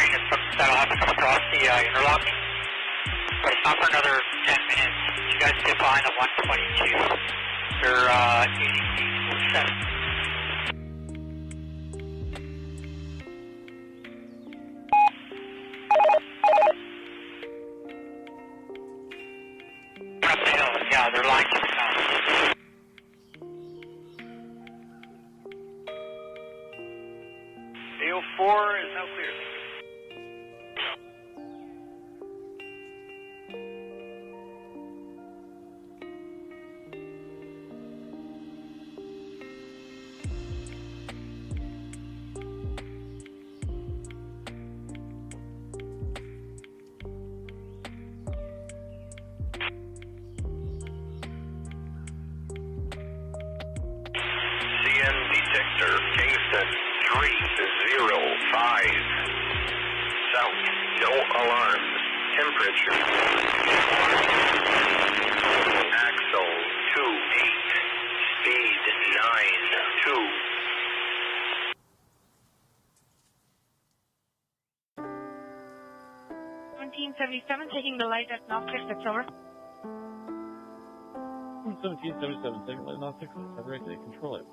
train that'll have to come across the interlocking, but it's not for another 10 minutes. You guys get behind the 122. They're 80 feet 7. Up the hill, yeah, they're lying to the south. AO4 is now clear. CN detector, Kingston 305. South, no alarms. Temperature. Axle 28. Speed 92. 1777, taking the light at Knox 6, that's over. 1777, taking light Knox 6, have right to control it.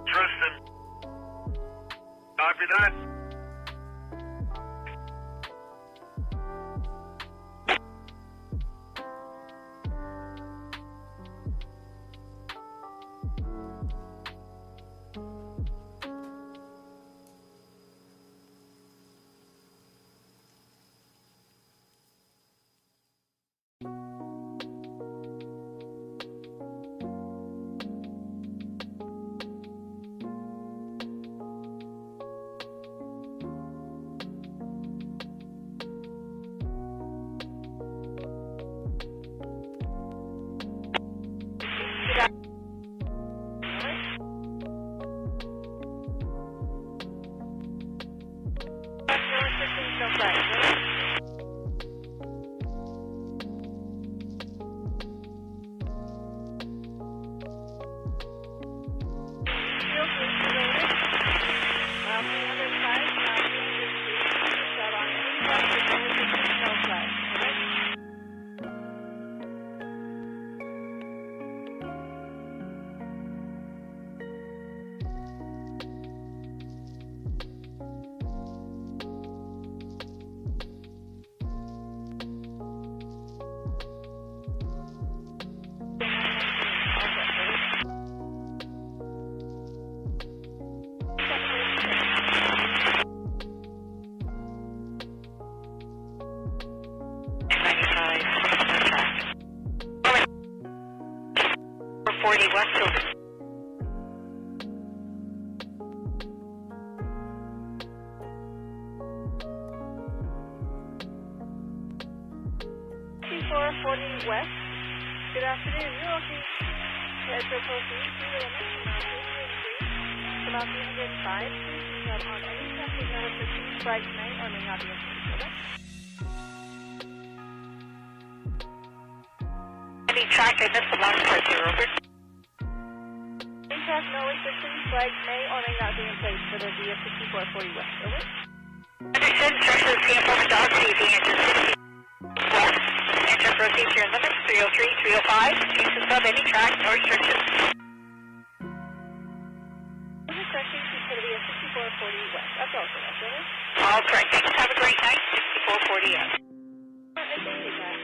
Tristan, copy that. West. Good afternoon. You're looking to proceed to the limit from about 305. Please do not on any traffic that was received Friday night or may not be in place. Over. Any track, I missed the last part there, over. Any track, no restrictions. Flags may or may not be in place for the via 6440 West. Over. Understood. Instructions CF over dog CV engine 60 west. Enter proceed to your limits 303, 305. Kingston sub, any track, no restrictions. This is correcting to the via 6440 West. That's all correct. Over. All correct. Thanks. Have a great night. 6440 F. I appreciate that.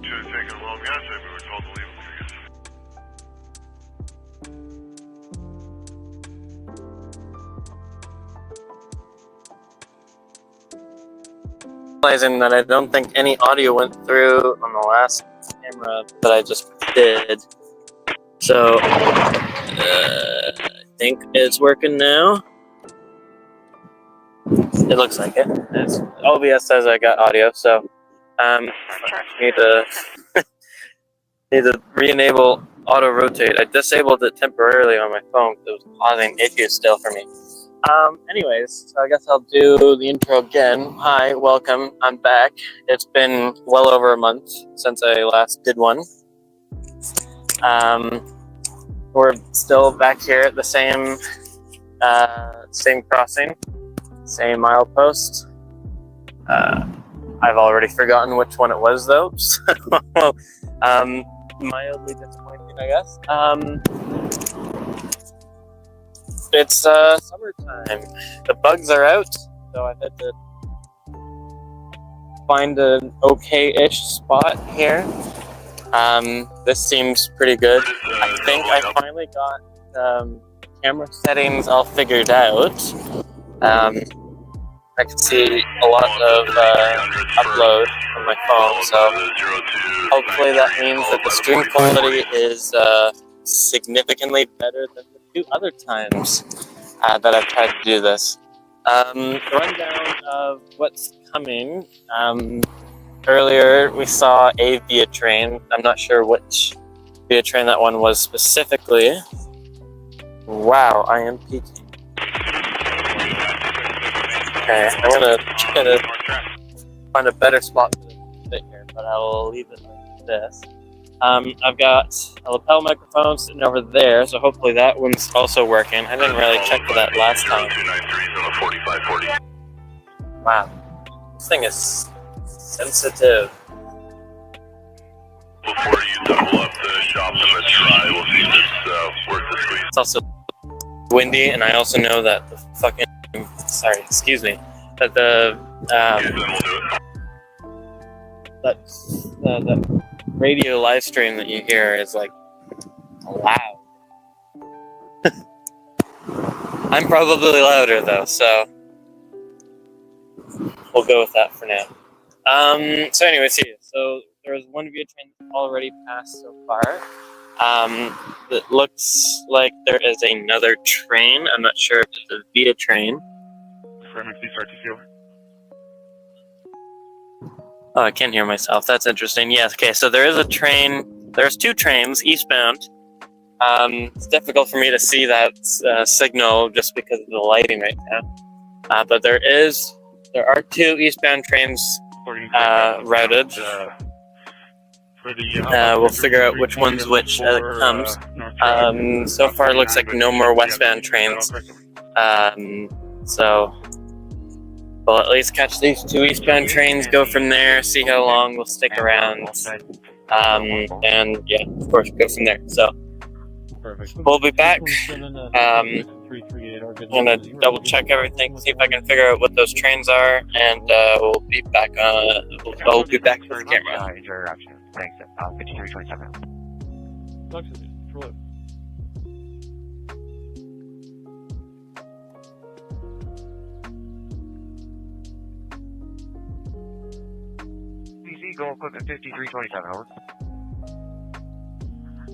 Should have taken a long yesterday, we were told to leave them Realizing that I don't think any audio went through on the last camera that I just did. So, I think it's working now. It looks like it. OBS says I got audio, so need to re-enable auto rotate. I disabled it temporarily on my phone because it was causing issues still for me. Anyways, so I guess I'll do the intro again. Hi, welcome. I'm back. It's been well over a month since I last did one. We're still back here at the same crossing, same milepost. I've already forgotten which one it was though, so mildly disappointing, I guess. It's summertime. The bugs are out, so I had to find an okay-ish spot here. This seems pretty good. I think I finally got camera settings all figured out. I can see a lot of upload on my phone, so hopefully that means that the stream quality is significantly better than the two other times that I've tried to do this. Rundown of what's coming. Earlier we saw a via train. I'm not sure which via train that one was specifically. Wow, I am peaking. Okay, I'm gonna try to find a better spot for this sit here, but I will leave it like this. I've got a lapel microphone sitting over there, so hopefully that one's also working. I didn't really check for that last time. Wow, this thing is sensitive. Before you double up the shops, let's try. We'll see if this works this week. It's also windy, and I also know that the fucking that the that radio live stream that you hear is like loud. I'm probably louder though, so we'll go with that for now. So anyways, here. So there was one via train already passed so far. It looks like there is another train. I'm not sure if it's a via train. Oh, I can't hear myself. That's interesting. Yes. Okay. So there is a train. There's two trains eastbound. It's difficult for me to see that signal just because of the lighting right now. But there are two eastbound trains routed. We'll figure out which one's which as it comes. So far, it looks like no more westbound trains. So we'll at least catch these two eastbound trains, go from there, see how long we'll stick around, and yeah, of course, go from there. So we'll be back. I'm gonna double check everything, see if I can figure out what those trains are, and we'll be back. I'll be back with the camera. Thanks. 5327. PC, go equipment 5327, over.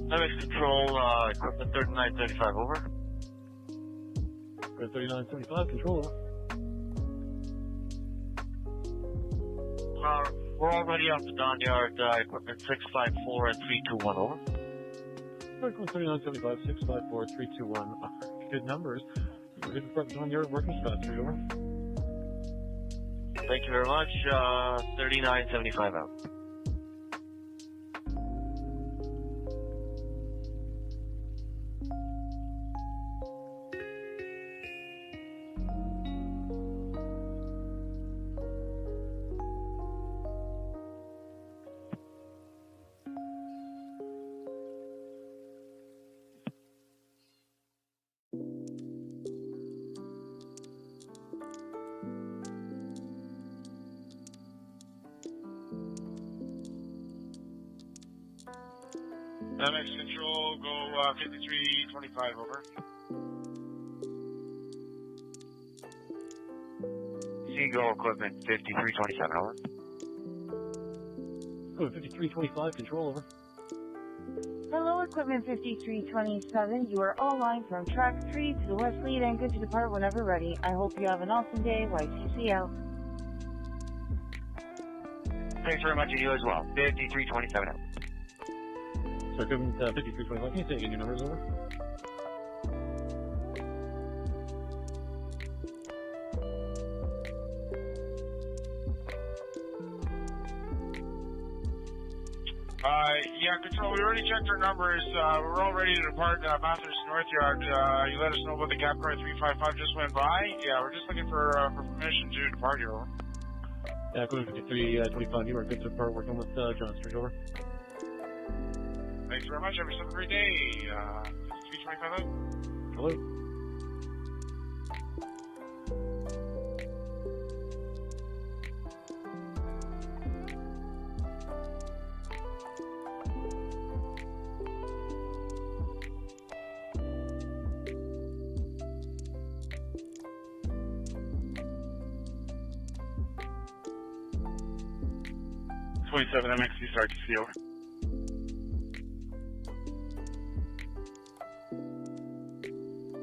Limits control, equipment 3935, over. 3975, control, over. We're already off the Don Yard, equipment 654 and 321, over. 3975, 654, 321. Good numbers. We're good for Don Yard working spot, 3 over. Thank you very much. 3975 out. MX Control, go 5325, over. Seagull equipment 5327, over. 5325, control, over. Hello, equipment 5327. You are all line from track 3 to the west lead and good to depart whenever ready. I hope you have an awesome day. YCC out. Thanks very much, and you as well. 5327 out. So equipment 5325, can you say again your numbers, over? Yeah, Control, we already checked our numbers. We're all ready to depart Bathurst North Yard. You let us know about the cab car 355 just went by. Yeah, we're just looking for permission to depart here, over. Yeah, equipment 5325, you are good to depart working with John Street, over. Thanks very much. Have yourself a great day. 5325 out. Hello. .27 MXC start to see, over.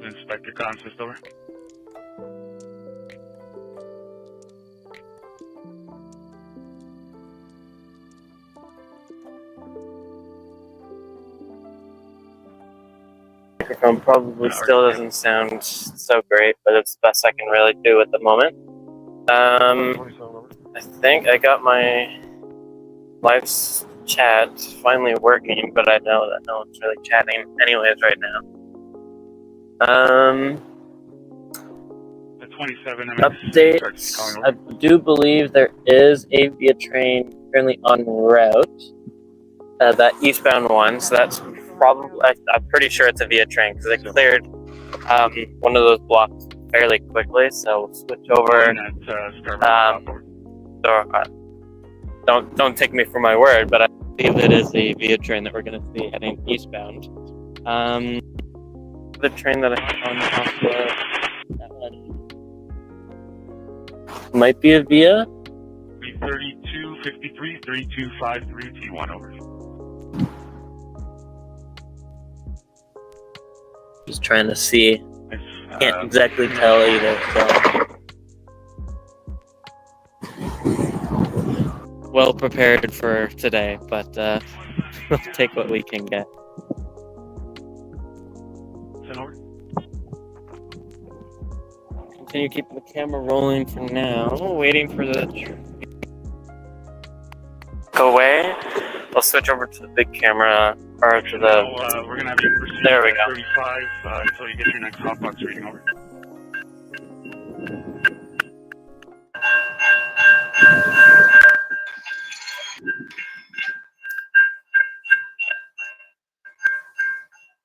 Inspector consist, over. Microphone probably still doesn't sound so great, but it's the best I can really do at the moment. I think I got my live chat finally working, but I know that no one's really chatting anyways right now. The 27 Updates. I do believe there is a via train currently en route. That eastbound one, so that's probably, I'm pretty sure it's a via train because it cleared one of those blocks fairly quickly, so we'll switch over. Don't take me for my word, but I believe it is a VIA train that we're going to see heading eastbound. The train that I found off that one might be a VIA. 3253, 3253, T1 over. Just trying to see. Can't exactly tell either. So. Well prepared for today, but we'll take what we can get. Continue keeping the camera rolling for now. Waiting for the go away. I'll switch over to the big camera, or to the. We're gonna have you proceed. There we go. 35 until you get your next hotbox reading over.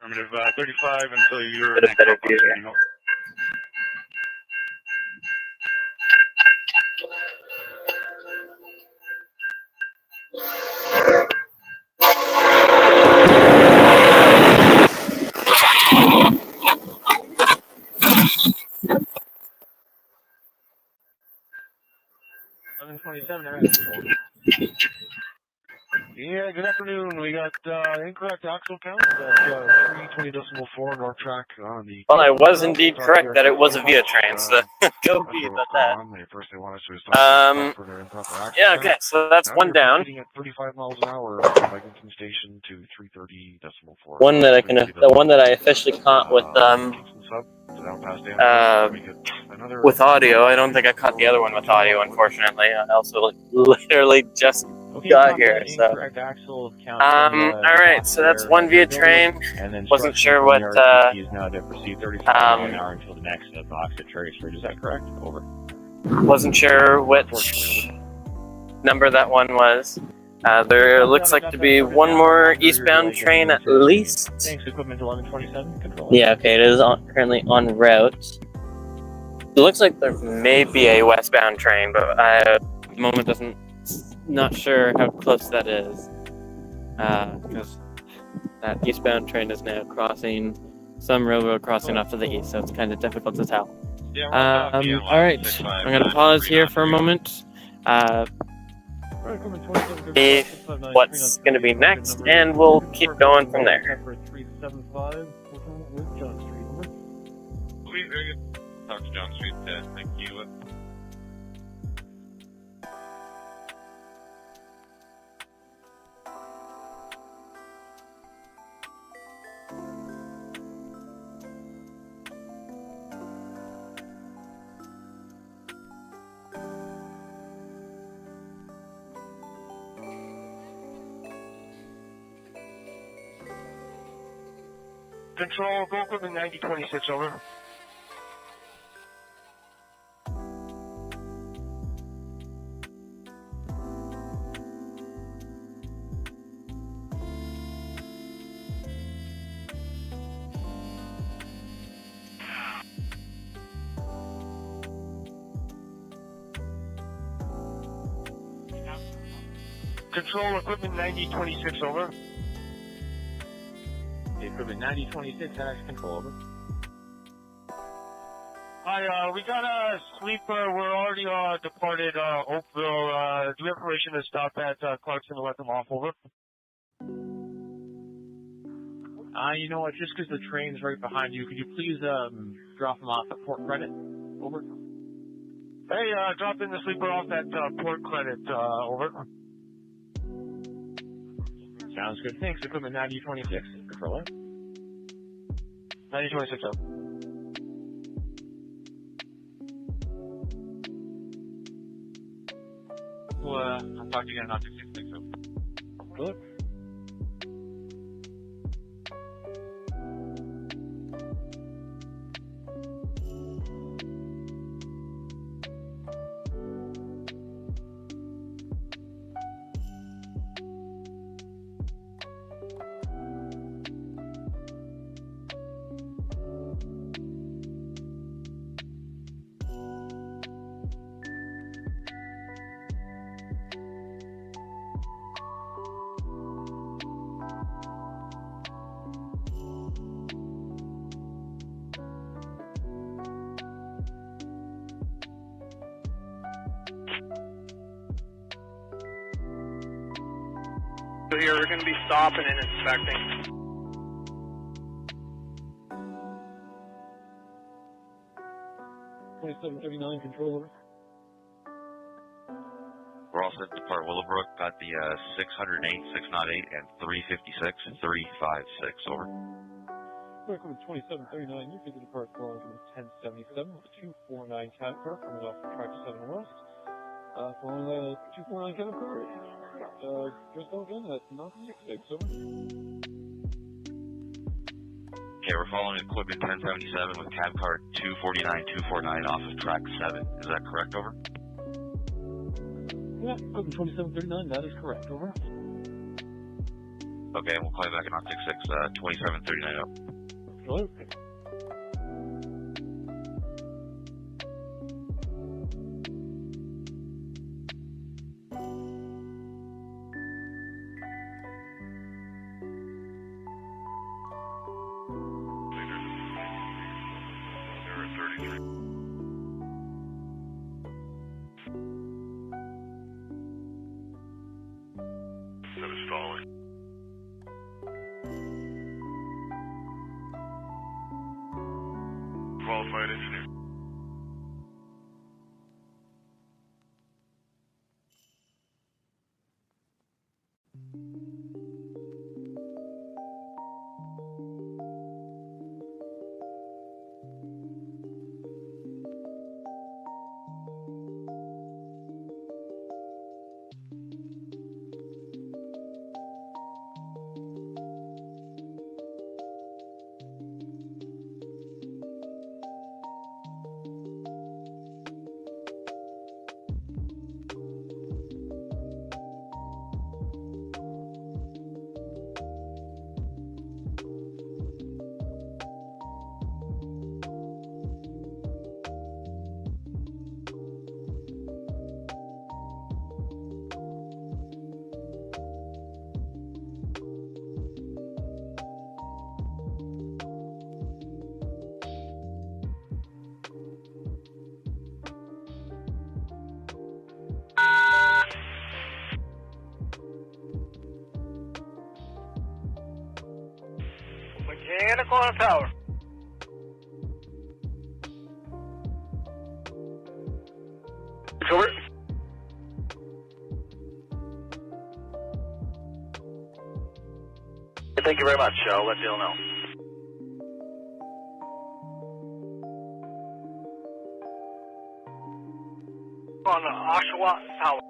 Affirmative 35 until your next hotbox reading over. Yeah, good afternoon. We got incorrect axle count at 320.4 North Track on the. Well, I was indeed correct that it was a VIA train, so go be about that. First they want us to for their improper axle yeah, okay, so that's now one down. At 35 miles an hour from Kingston Station to 330.4. One that the one that I officially caught with with audio. I don't think I caught the other one with audio, unfortunately. I also literally just got here, so. Alright, so that's one VIA train. Wasn't sure what, is now to proceed 35 miles an hour until the next box at Trainspotting. Is that correct? Over. Wasn't sure which number that one was. There looks like to be one more eastbound train at least. Thanks, equipment 1127, control. Yeah, okay, it is currently en route. It looks like there may be a westbound train, but at the moment not sure how close that is. Because that eastbound train is now crossing some railroad crossing off to the east, so it's kind of difficult to tell. Alright, I'm going to pause here for a moment. See what's going to be next, and we'll keep going from there. Talk to John Street, thank you. Control, go equipment 9026, over. Control, equipment 9026, over. Equipment 9026, NX control, over. Hi, we got a sleeper. We're already departed Oakville. Do we have permission to stop at Clarkson to let them off, over? You know what, just because the train's right behind you, could you please drop them off at Port Credit? Over. Hey, drop in the sleeper off at Port Credit, over. Sounds good. Thanks. Equipment 9026. Controller. 9026 up. Well, I'll talk to you again on 966 up. Good. So here, we're going to be stopping and inspecting. $2739 control over. We're all set to depart Willowbrook. Got the 608, 608, and 356, 356. Over. Equipment 2739, you can depart for 1077 with 249 cab car coming off track 7 west. Following the 249 cab car, just again at 966. Over. Okay, we're following equipment 1077 with cab car 249, 249 off of track 7. Is that correct? Over. Yeah, equipment 2739, that is correct. Over. Okay, we'll call you back at 966, 2739 up. Hello. That is stalling. Qualified engineer. Mechanical on tower. Over. Thank you very much. I'll let Bill know. On Oshawa Tower.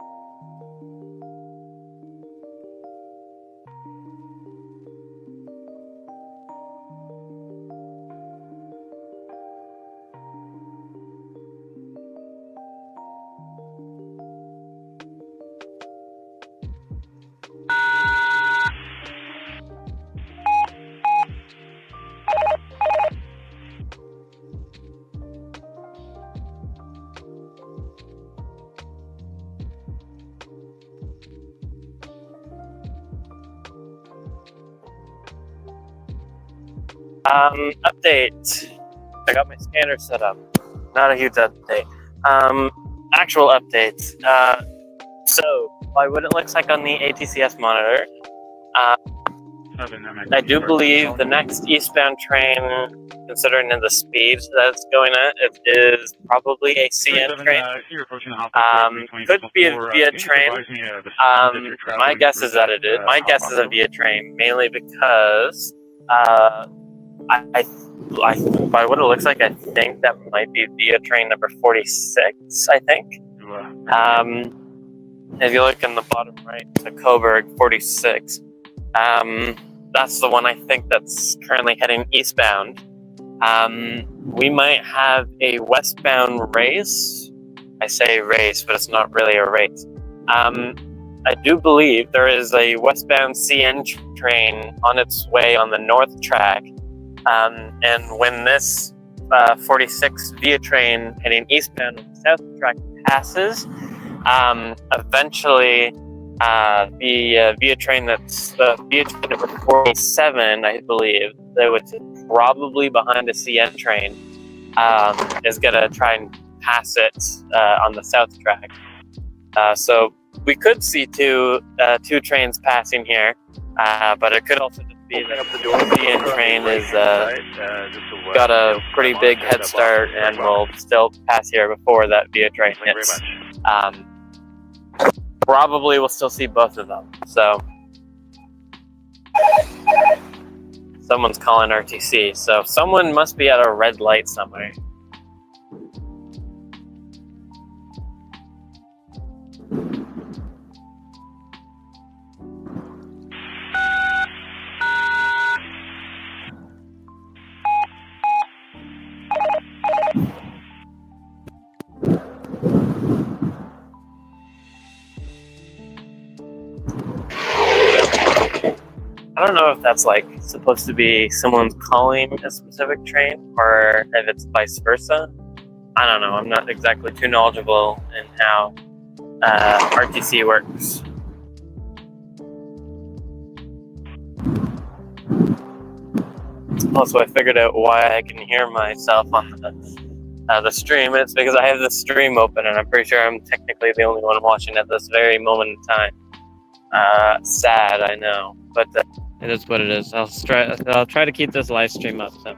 Update. I got my scanner set up. Not a huge update. Actual updates. So, by what it looks like on the ATCS monitor, I do believe the next eastbound train, considering the speeds that it's going at, it is probably a CN train. Could be a via train. My guess is that it is. My guess is a via train, mainly because I by what it looks like, I think that might be via train number 46. I think. If you look in the bottom right to Coburg 46, that's the one I think that's currently heading eastbound. We might have a westbound race. I say race, but it's not really a race. I do believe there is a westbound CN train on its way on the north track. And when this 46 via train heading eastbound on the south track passes, eventually the via train that's via train number 47, I believe, that was probably behind a CN train, is going to try and pass it on the south track. So we could see two trains passing here, but it could also just be that the CN train is got a pretty big head start and will still pass here before that VIA train hits. Probably we'll still see both of them. So someone's calling RTC, so someone must be at a red light somewhere. I don't know if that's like supposed to be someone's calling a specific train or if it's vice versa. I don't know. I'm not exactly too knowledgeable in how RTC works. Also, I figured out why I can hear myself on the stream, and it's because I have the stream open, and I'm pretty sure I'm technically the only one watching at this very moment in time. Sad, I know, but it is what it is. I'll try to keep this live stream up. So.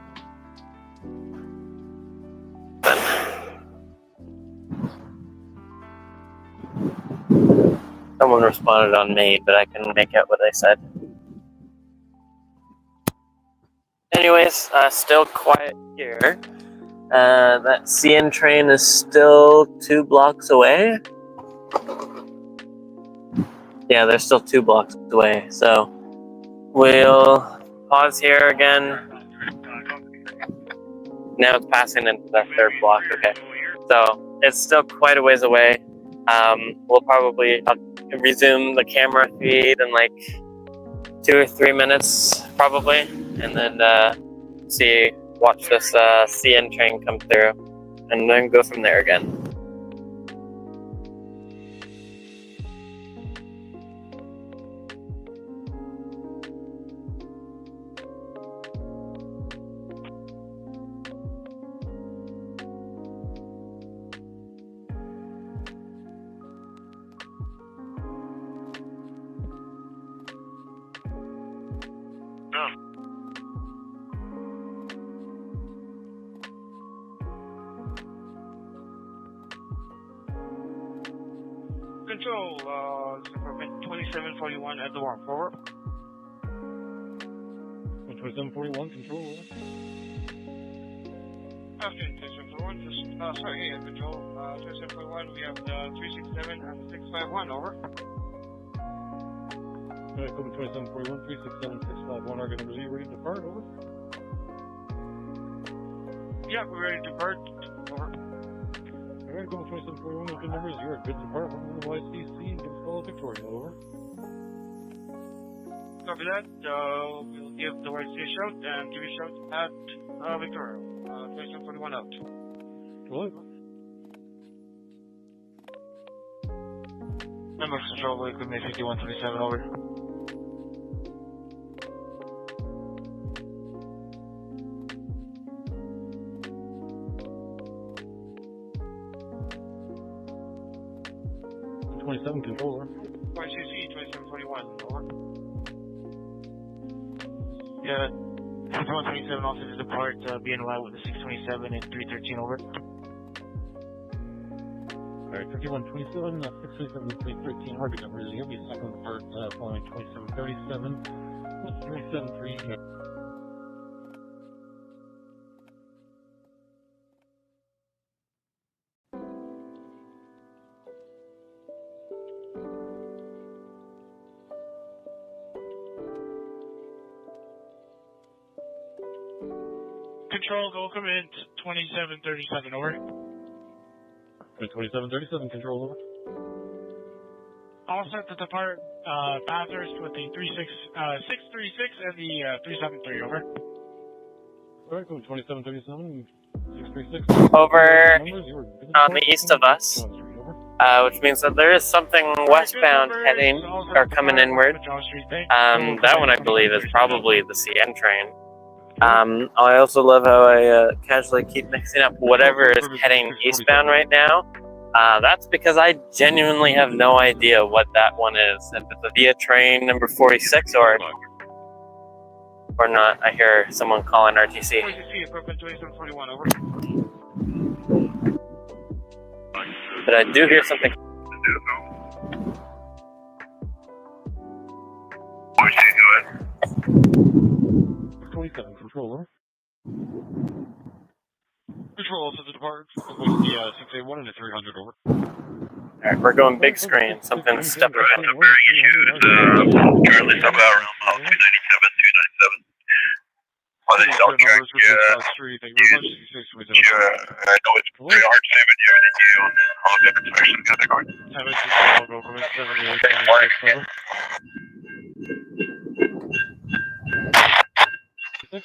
Someone responded on me, but I couldn't make out what they said. Anyways, still quiet here. That CN train is still 2 blocks away. Yeah, they're still 2 blocks away, so we'll pause here again. Now it's passing into the 3rd block, okay. So it's still quite a ways away. We'll probably resume the camera feed in like 2 or 3 minutes, probably, and then watch this CN train come through, and then go from there again. Control, 2741 at the warm forward. 2741, control. Afternoon, 2741, sorry, yeah, control, 2741, we have the 367 and 651, over. Alright, code 2741, 367, 651, Argo number 0, ready to depart, over. Yeah, we're ready to depart, over. Alright, code 2741, open number 0, good to depart, 1 YCC, give us a call at Victoria, over. Copy that, we'll give the YC a shout and give you a shout at Victoria, 2741 out. What? Number control, equipment 5127, over. Controller. YCC 2741, over. Yeah, 5127 also to depart BNY with the 627 and 313, over. Alright, 5127, 627, 313, Argo number 0, you'll be second depart following 2737, 373. Control, go command 2737, over. 2737, control, over. All set to depart Bathurst with the 636 and the 373, over. Alright, go 2737, 636. Over on the east of us, which means that there is something westbound heading or coming inward. That one I believe is probably the CN train. I also love how I casually keep mixing up whatever is heading eastbound right now That's because I genuinely have no idea what that one is. If it's a via train number 46 or not. I hear someone calling RTC. RTC, equipment 2741, over. But I do hear something. 27, controller. Control to the department. The 681 and the 300, over. Alright, we're going big screen. Something's stepping up. Currently stop out around 297, 297. On the South track, I know it's pretty hard to say, but do you have any idea on how the inspection is going to go?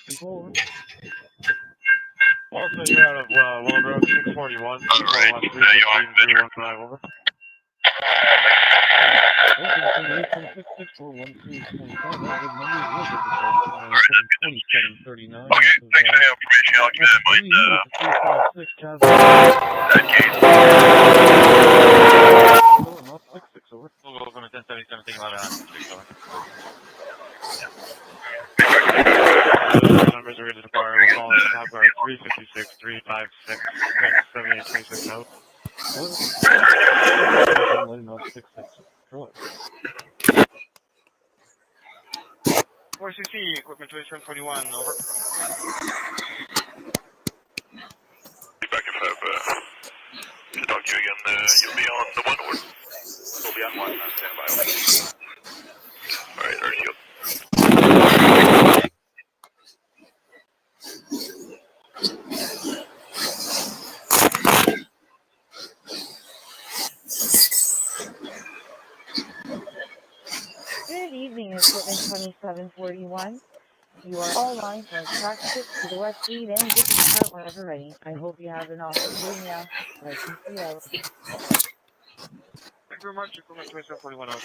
Controller. Also, you're out of World Road 641, 315, over. Okay, thanks for the information. I'll keep that in mind. That case. We'll go 1077, thing 11 on 6, over. Numbers are ready to fire. We'll call it top guard 356, 356, 7836 out. 4CC, equipment 2741, over. Back if to talk to you again, you'll be on the 1 or? We'll be on 1, stand by. Alright, RTO. Good evening, equipment 2741. You are all line from track 6 to the west lead and get to the part whenever ready. I hope you have an awesome day now. I can see out. Thank you very much, equipment 2741 out.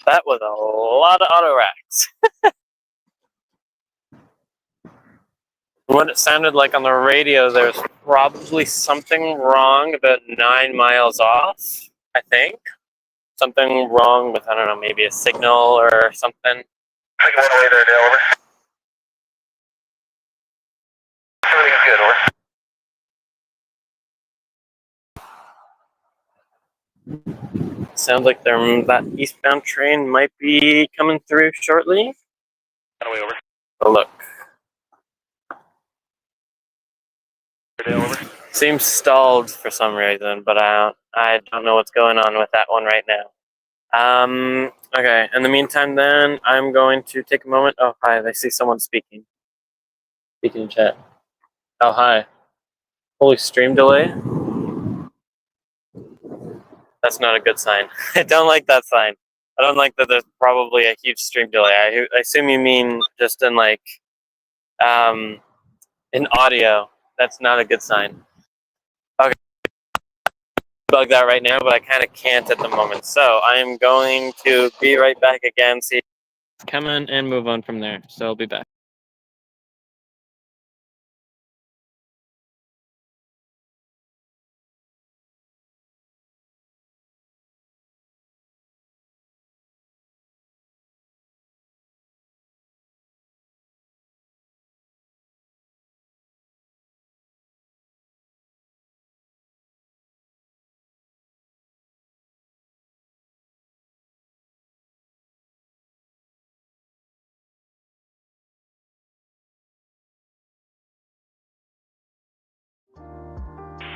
That was a lot of auto racks. What it sounded like on the radio, there's probably something wrong about 9 miles off, I think. Something wrong with, I don't know, maybe a signal or something. Take 1 away there, Dale, over. Everything's good, over. Sounds like that eastbound train might be coming through shortly. Away, over. Oh, look. Dale, over. Seems stalled for some reason, but I don't know what's going on with that one right now. Okay, in the meantime then, I'm going to take a moment. Oh, hi, I see someone speaking. Speaking in chat. Oh, hi. Holy stream delay? That's not a good sign. I don't like that sign. I don't like that there's probably a huge stream delay. I assume you mean just in like, in audio. That's not a good sign. Okay. Bug that right now, but I kind of can't at the moment. So I am going to be right back again, see, come in and move on from there. So I'll be back.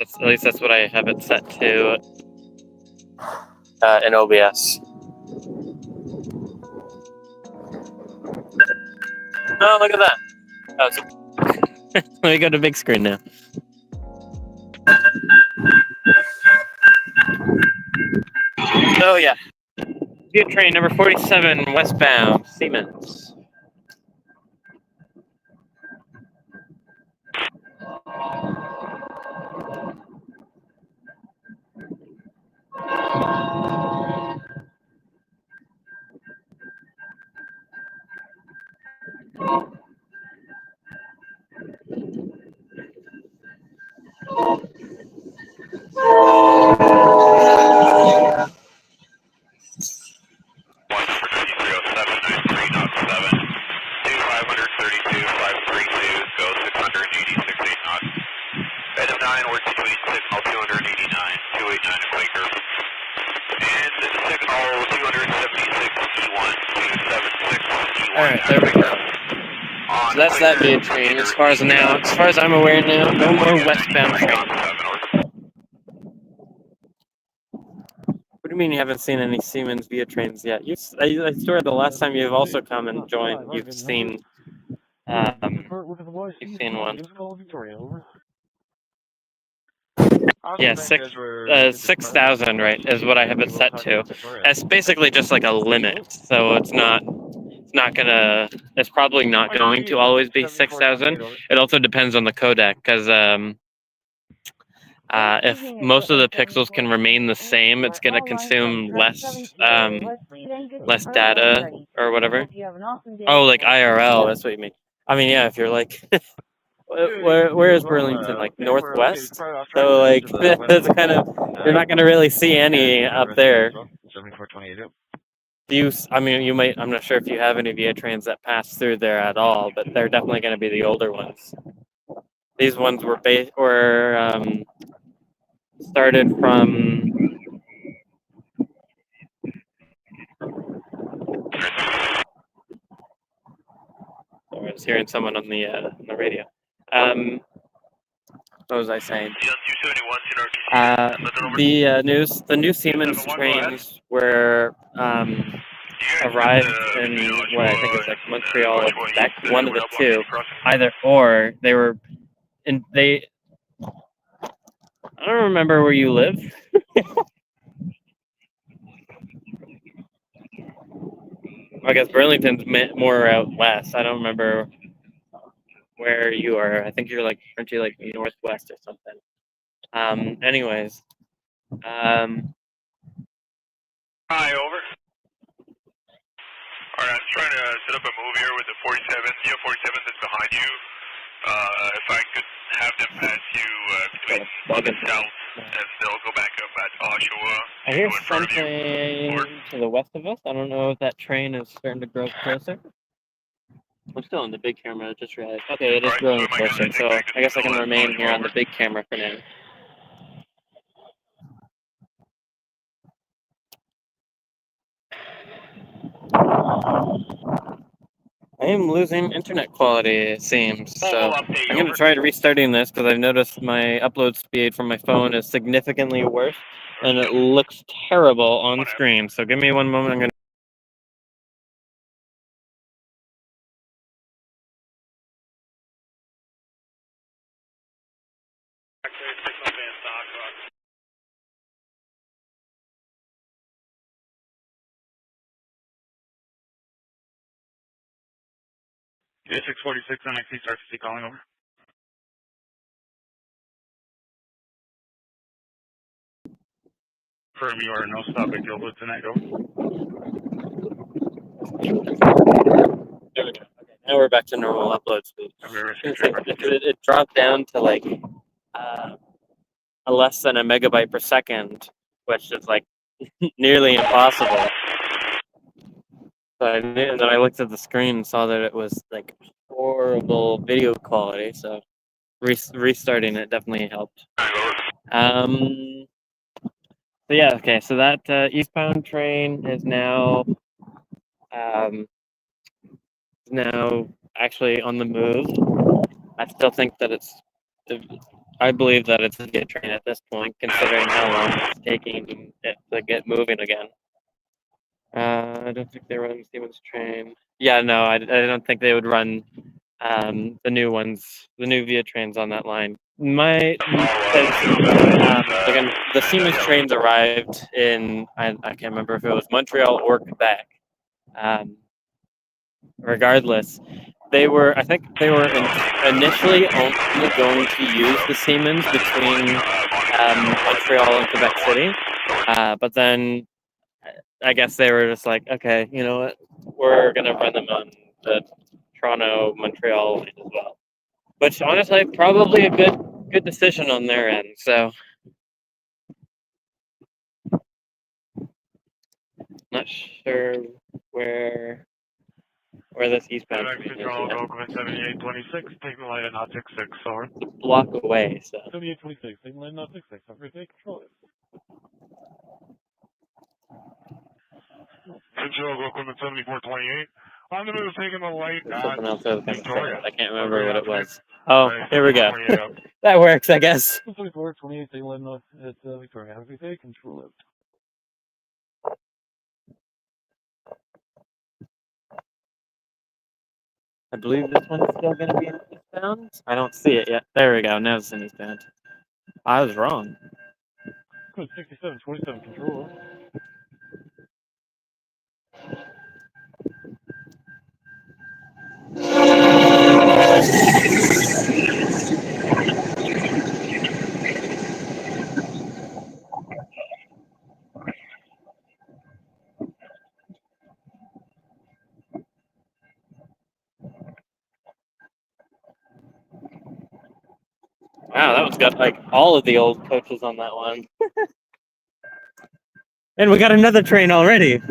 At least that's what I have it set to in OBS. Oh, look at that. Oh, so let me go to big screen now. Oh, yeah. Via train number 47 westbound, Siemens. Alright, there we go. So that's that via train. As far as I'm aware now, no more westbound trains. What do you mean you haven't seen any Siemens via trains yet? I swear the last time you've also come and joined, you've seen one. Yeah, 6,000, right, is what I have it set to. It's basically just like a limit, so it's probably not going to always be 6,000. It also depends on the codec, because if most of the pixels can remain the same, it's going to consume less data or whatever. Oh, like IRL, that's what you mean. I mean, yeah, if you're like, where is Burlington? Like northwest? So like, that's kind of, you're not going to really see any up there. I mean, you might, I'm not sure if you have any via trains that pass through there at all, but they're definitely going to be the older ones. These ones were started from. I was hearing someone on the radio. What was I saying? The new Siemens trains were arrived in what I think is like Montreal or Quebec, one of the two, either or. They were I don't remember where you live. I guess Burlington's more out west. I don't remember where you are. I think aren't you like northwest or something? Anyways. Hi, over. Alright, I'm trying to set up a move here with the 47, Via 47 that's behind you. If I could have them pass you between the south, and they'll go back up at Oshawa. I hear something to the west of us. I don't know if that train is starting to grow closer. I'm still on the big camera, I just realized. Okay, it is growing closer, so I guess I can remain here on the big camera for now. I am losing internet quality, it seems, so I'm going to try restarting this because I've noticed my upload speed from my phone is significantly worse, and it looks terrible on screen, so give me one moment, I'm going to... Yeah, 646 NXT starts to see calling over. Confirm you are no stop at Gilbert tonight, over. There we go. Okay, now we're back to normal upload speed. It dropped down to like less than a megabyte per second, which is like nearly impossible. So and then I looked at the screen and saw that it was like horrible video quality, so restarting it definitely helped. So yeah, okay, so that eastbound train is now actually on the move. I still think that it's I believe that it's a good train at this point, considering how long it's taking it to get moving again. I don't think they run Siemens train. Yeah, no, I don't think they would run the new ones, the new Via trains on that line. Again, the Siemens trains arrived in, I can't remember if it was Montreal or Quebec. Regardless, I think they were initially only going to use the Siemens between Montreal and Quebec City, but then I guess they were just like, okay, you know what, we're gonna run them on the Toronto Montreal line as well. Which honestly, probably a good decision on their end. So, not sure where this eastbound train is yet. 7826, taking line at 066, over. It's a block away, so. 7826, taking line 066, have a take control. Control, equipment 7428. On the move, taking the light There's something else I was gonna say. I can't remember Victoria. what it was. Oh, here we go. That works, I guess. 2428, taking line at Victoria, have a take control. I believe this one's still going to be an eastbound. I don't see it yet. There we go. Now it's an eastbound. I was wrong. 6727, control. Wow, that one's got like all of the old coaches on that one. And we got another train already.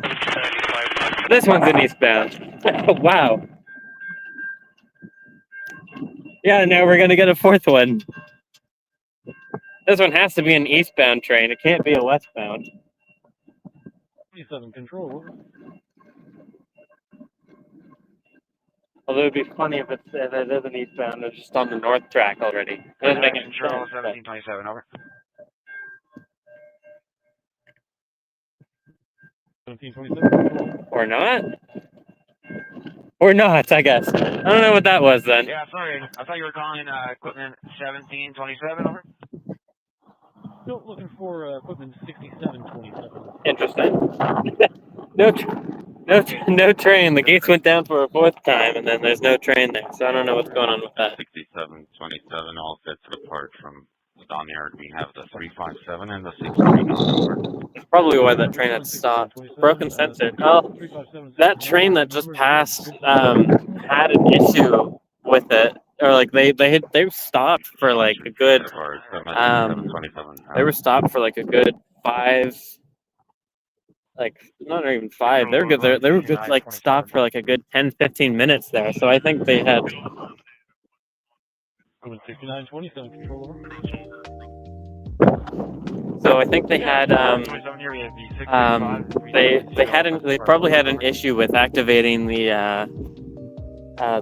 This one's an eastbound. Wow. Yeah, now we're gonna get a fourth one. This one has to be an eastbound train. It can't be a westbound. 27 control. Although it'd be funny if it is an eastbound. It's just on the north track already. It doesn't make any Control, sense. 1727, over. 1727. Or not? Or not, I guess. I don't know what that was then. Yeah, sorry. I thought you were calling equipment 1727, over. Still looking for equipment 6727. Interesting. No train. The gates went down for a fourth time, and then there's no train there. So I don't know what's going on with that. 6727, all set to depart from the Don Yard. We have the 357 and the 639. That's probably why that train had stopped. Broken sensor. Oh, that train that just passed had an issue with it, or like they stopped for like a good they were stopped for like a good 5. Like not even 5. They were good. They were good. Like stopped for like a good 10-15 minutes there. So I think they had. 6927 control. So I think they had they probably had an issue with activating the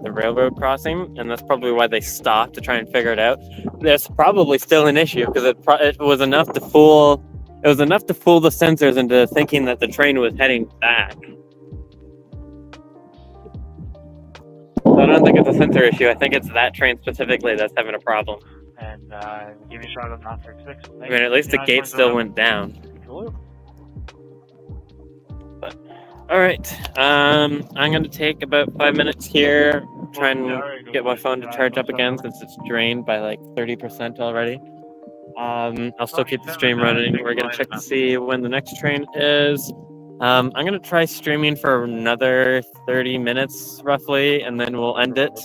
railroad crossing, and that's probably why they stopped to try and figure it out. There's probably still an issue because it was enough to fool. It was enough to fool the sensors into thinking that the train was heading back. So I don't think it's a sensor issue. I think it's that train specifically that's having a problem. And give me a shot on 936. I mean, at least the gate still went down. But, all right. I'm going to take about 5 minutes here, try and get my phone to charge up again since it's drained by like 30% already. I'll still keep the stream running. We're going to check to see when the next train is. I'm going to try streaming for another 30 minutes roughly, and then we'll end it.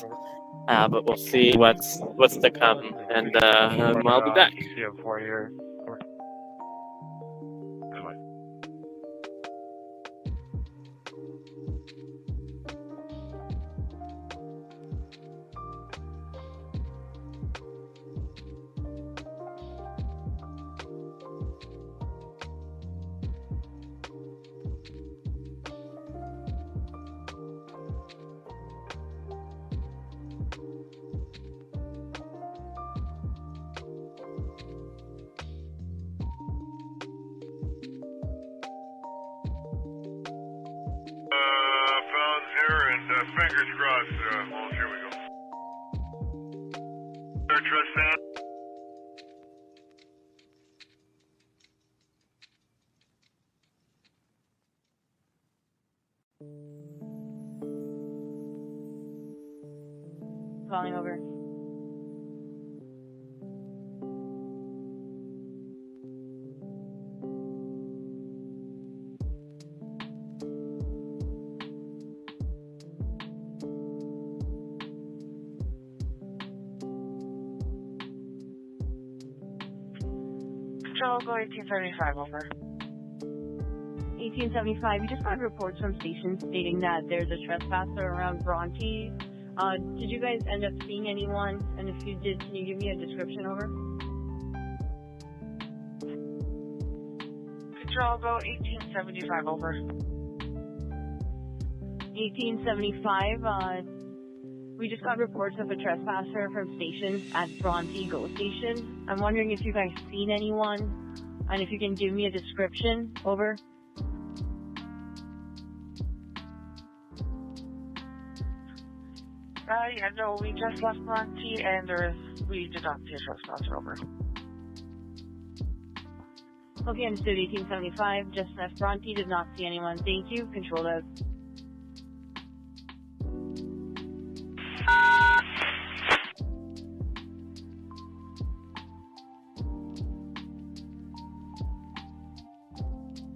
But we'll see what's to come, and I'll be back. Trespass. Calling over. Control, go 1875, over. 1875, you just got reports from stations stating that there's a trespasser around Bronte. Did you guys end up seeing anyone? And if you did, can you give me a description, over? Control, go 1875, over. 1875, we just got reports of a trespasser from station at Bronte GO Station. I'm wondering if you guys seen anyone, and if you can give me a description, over. Yeah, no, we just left Bronte, and we did not see a trespasser, over. Okay, understood. 1875, just left Bronte, did not see anyone. Thank you. Control out.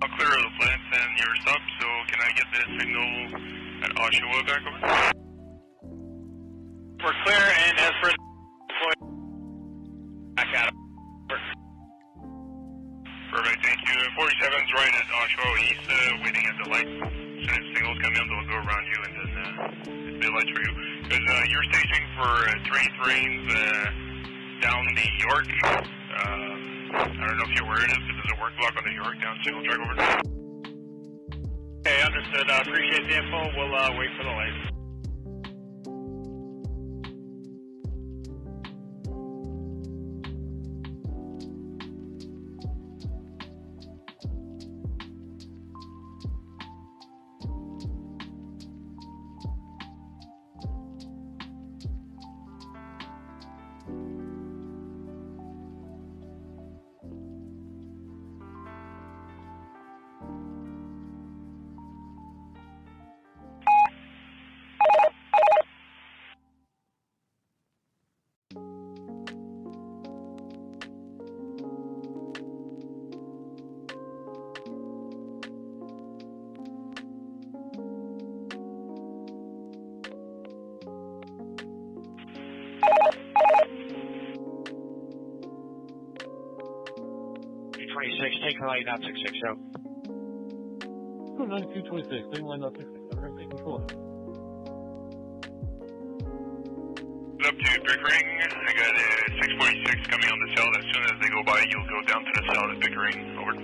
I'll clear the plants and your sub, so can I get the signal at Oshawa back over? We're clear, and as for back at him. Perfect, thank you. 47's right at Oshawa East, waiting at the light. As soon as signals come in, they'll go around you, and then it's the lights for you. Because you're staging for trains down the York. I don't know if you're aware of this, but there's a work block on the York down single track over. Okay, understood. Appreciate the info. We'll wait for the lights. Take the light out 660. Cool, 9226, taking line out 66. I'm going to take control. Up to Pickering. I got 646 coming on the cell. As soon as they go by, you'll go down to the cell at Pickering. Over.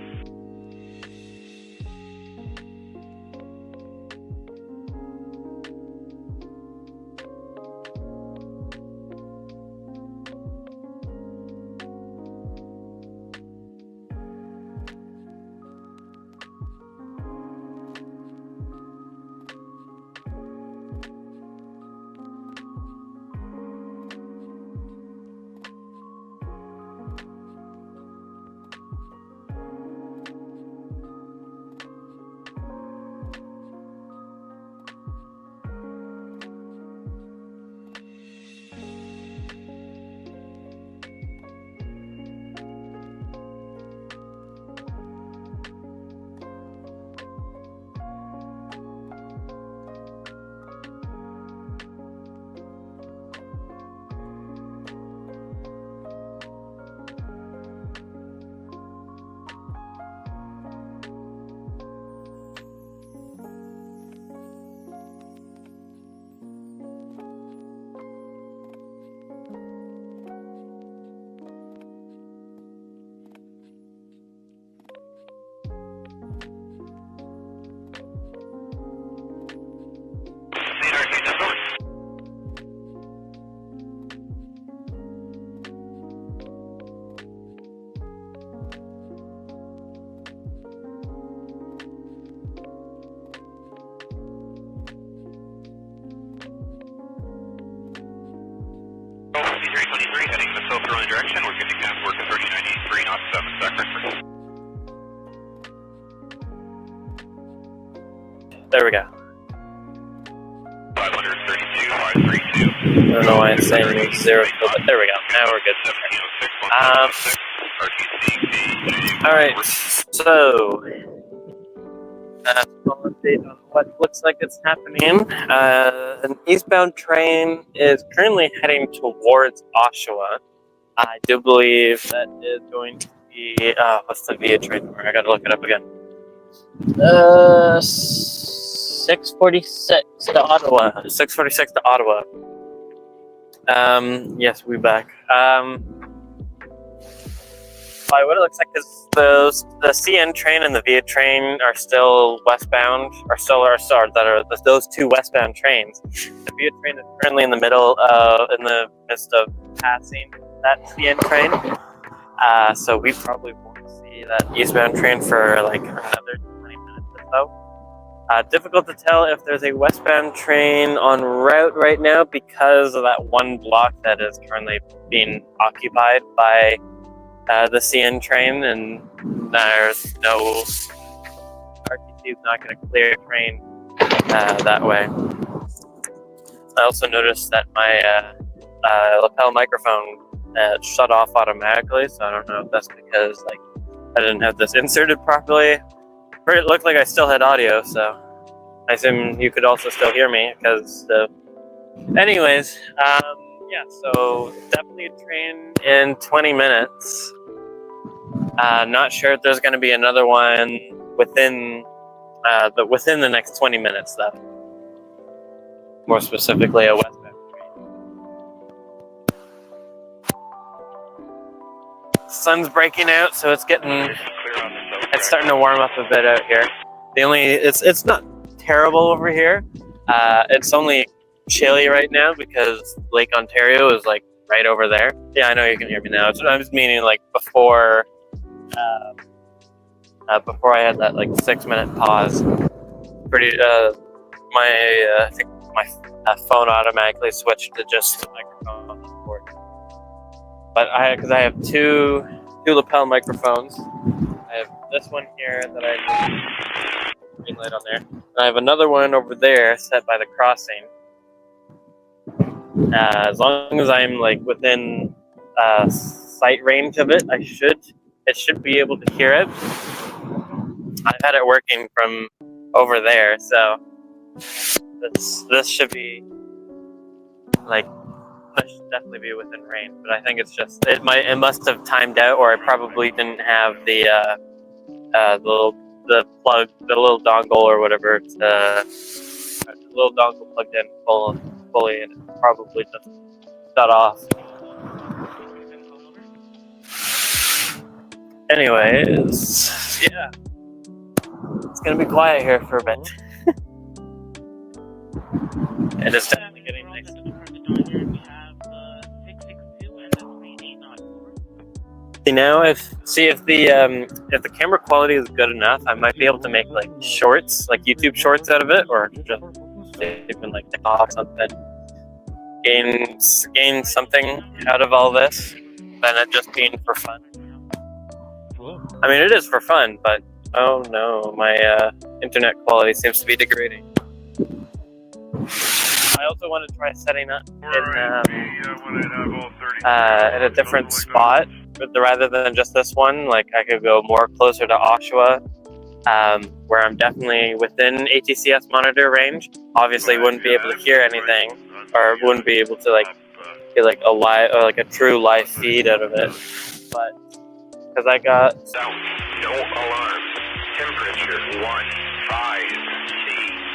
123 heading in the south direction. We're getting cab work at 3983 knots 7 seconds. There we go. 532, 532. I don't know why it's saying 0, but there we go. Now we're good. Alright, so small update on what looks like it's happening. An eastbound train is currently heading towards Oshawa. I do believe that is going to be what's the VIA train number? I gotta look it up again. 646 to Ottawa. 646 to Ottawa. Yes, we're back. By what it looks like is the CN train and the VIA train are still westbound, those two westbound trains. The VIA train is currently in the midst of passing that CN train. So we probably won't see that eastbound train for like another 20 minutes or so. Difficult to tell if there's a westbound train en route right now because of that one block that is currently being occupied by the CN train, and there's no RTC is not going to clear a train that way. I also noticed that my lapel microphone shut off automatically, so I don't know if that's because like I didn't have this inserted properly. But it looked like I still had audio, so I assume you could also still hear me. Anyways, yeah. So definitely a train in 20 minutes. Not sure if there's going to be another one within the next 20 minutes, though. More specifically, a westbound train. Sun's breaking out, so it's starting to warm up a bit out here. It's not terrible over here. It's only chilly right now because Lake Ontario is like right over there. Yeah, I know you can hear me now. I was meaning like before I had that like 6-minute pause. I think my phone automatically switched to just the microphone on the board. But because I have two lapel microphones. I have this one here that I have green light on there. And I have another one over there set by the crossing. As long as I'm like within sight range of it, it should be able to hear it. I've had it working from over there, so this should be like should definitely be within range. But I think it's just it must have timed out, or I probably didn't have the plug, the little dongle or whatever, the little dongle plugged in fully, and it probably just shut off. Anyways, yeah, it's gonna be quiet here for a bit. And it's definitely getting nice. Now, if the camera quality is good enough, I might be able to make like shorts, like YouTube shorts out of it, or just even like TikTok something. Gain something out of all this, than it just being for fun. I mean, it is for fun, but oh no, my internet quality seems to be degrading. I also want to try setting up in a different spot, rather than just this one. Like I could go more closer to Oshawa, where I'm definitely within ATCS monitor range. Obviously, wouldn't be able to hear anything, or wouldn't be able to get like a live or like a true live feed out of it. But because I got no alarm. Temperature 15 C.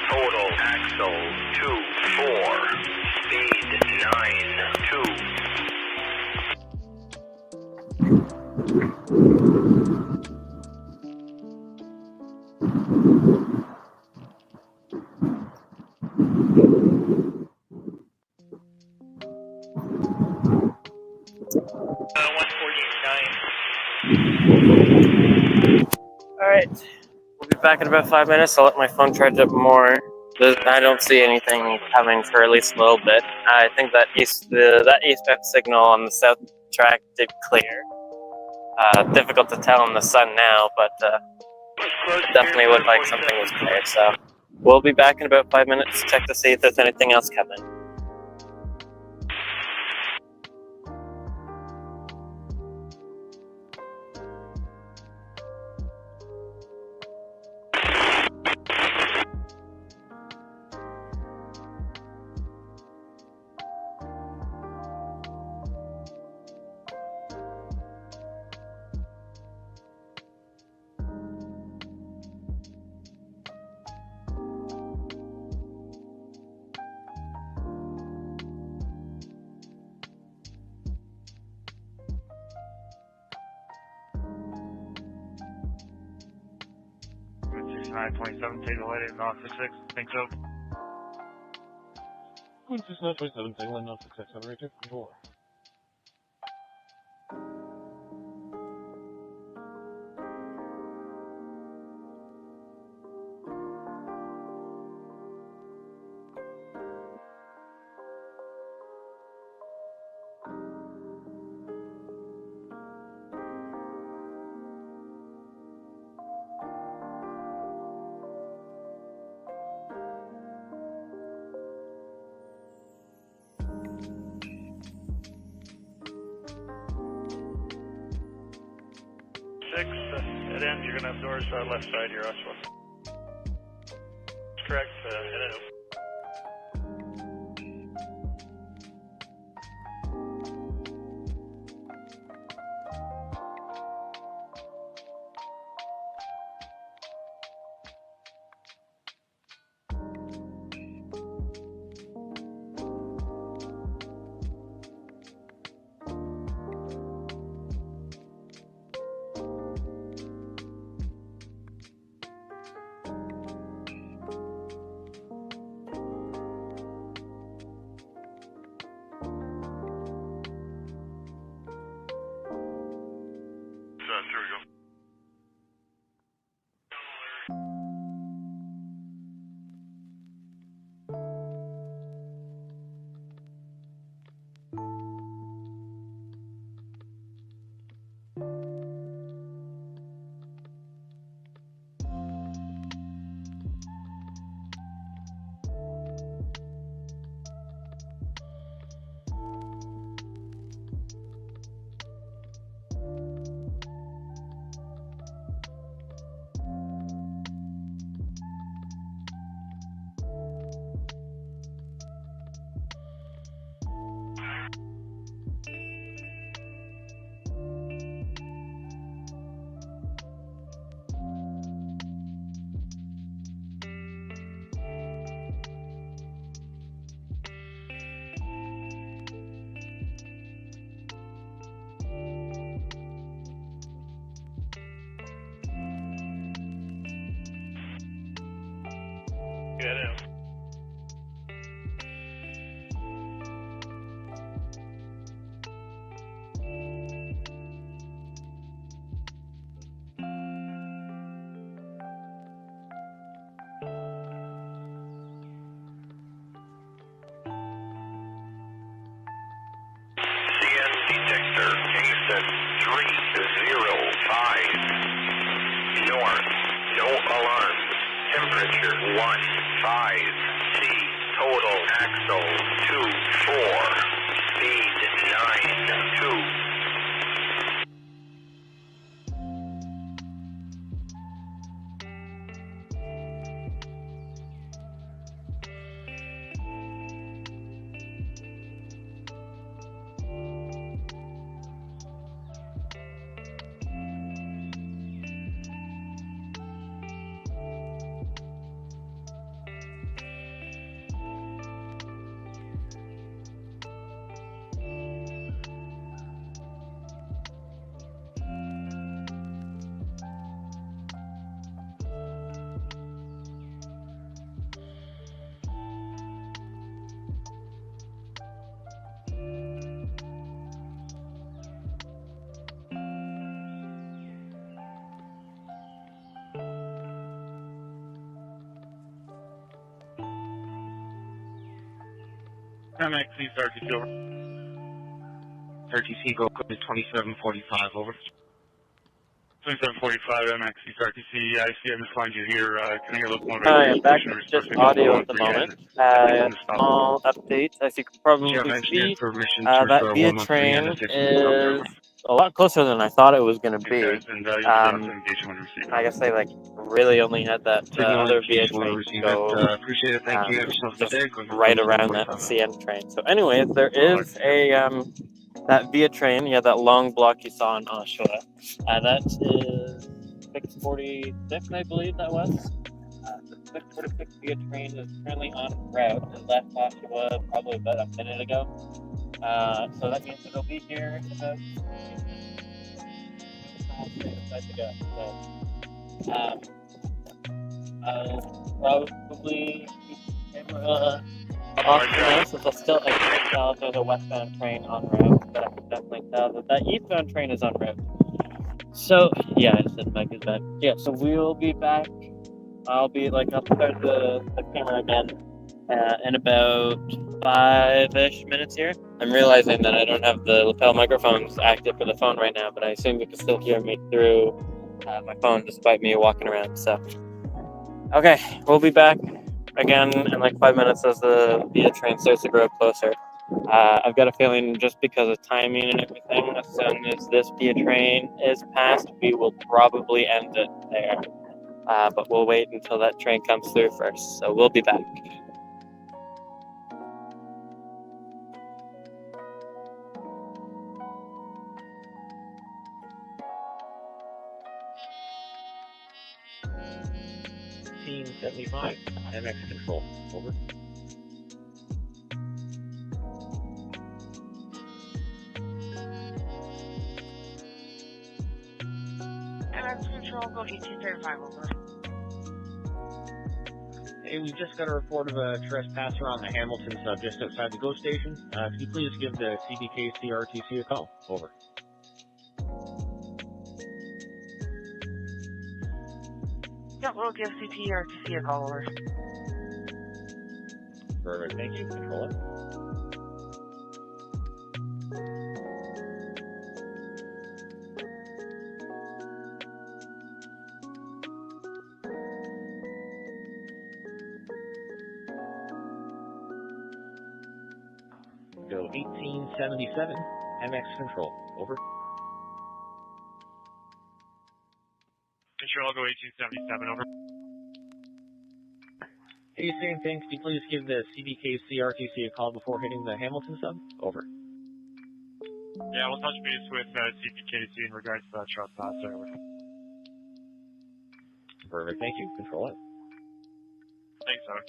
Total axle 24. Speed 149. Alright, we'll be back in about 5 minutes. I'll let my phone charge up more. I don't see anything coming for at least a little bit. I think that eastbound signal on the south track did clear. Difficult to tell in the sun now, but definitely looked like something was clear. So we'll be back in about 5 minutes to check to see if there's anything else coming. Take the light in North 66. Think so? 16927, take line 966, have a right 4. Head end, you're gonna have doors left side here, us one. Correct, head end. Get in. CN detector, Kingston 305 north, no alarms. Temperature 15 T, total axle 24, speed 92. MXC RTC over. RTC, go equipment 2745, over. 2745 MXC RTC. I see I just find you here. Can I get a little more Hi, I'm back information? with just audio at the moment. Small update, as you can probably see, that via train is a lot closer than I thought it was going to be. I guess they like really only had that other via train go just right around that CN train. So anyways, there is a that via train, yeah, that long block you saw in Oshawa. That is 646, I believe that was. The 646 via train is currently en route. It left Oshawa probably about a minute ago. So that means it'll be here in about 5 to go. So, I'll probably keep the camera off for now, since I can't tell if there's a westbound train en route, but I can definitely tell that that eastbound train is en route. So, yeah, I said Mike is back. Yeah, so we'll be back. I'll start the camera again in about 5-ish minutes here. I'm realizing that I don't have the lapel microphones active for the phone right now, but I assume you can still hear me through my phone despite me walking around. So, okay, we'll be back again in like 5 minutes as the via train starts to grow closer. I've got a feeling, just because of timing and everything, as soon as this via train is passed, we will probably end it there. But we'll wait until that train comes through first. So we'll be back. Team 75, MX control, over. MX control, go 1835, over. Hey, we just got a report of a trespasser on the Hamilton sub just outside the GO station. Could you please give the CBKC RTC a call? Over. Yep, we'll give CP RTC a call, over. Perfect, thank you. Control it. Go 1877, MX control, over. Control, go 1877, over. Hey, same thing. Could you please give the CBKC RTC a call before hitting the Hamilton sub? Over. Yeah, we'll touch base with CPKC in regards to that trespass, over. Perfect, thank you. Control it. Thanks, over.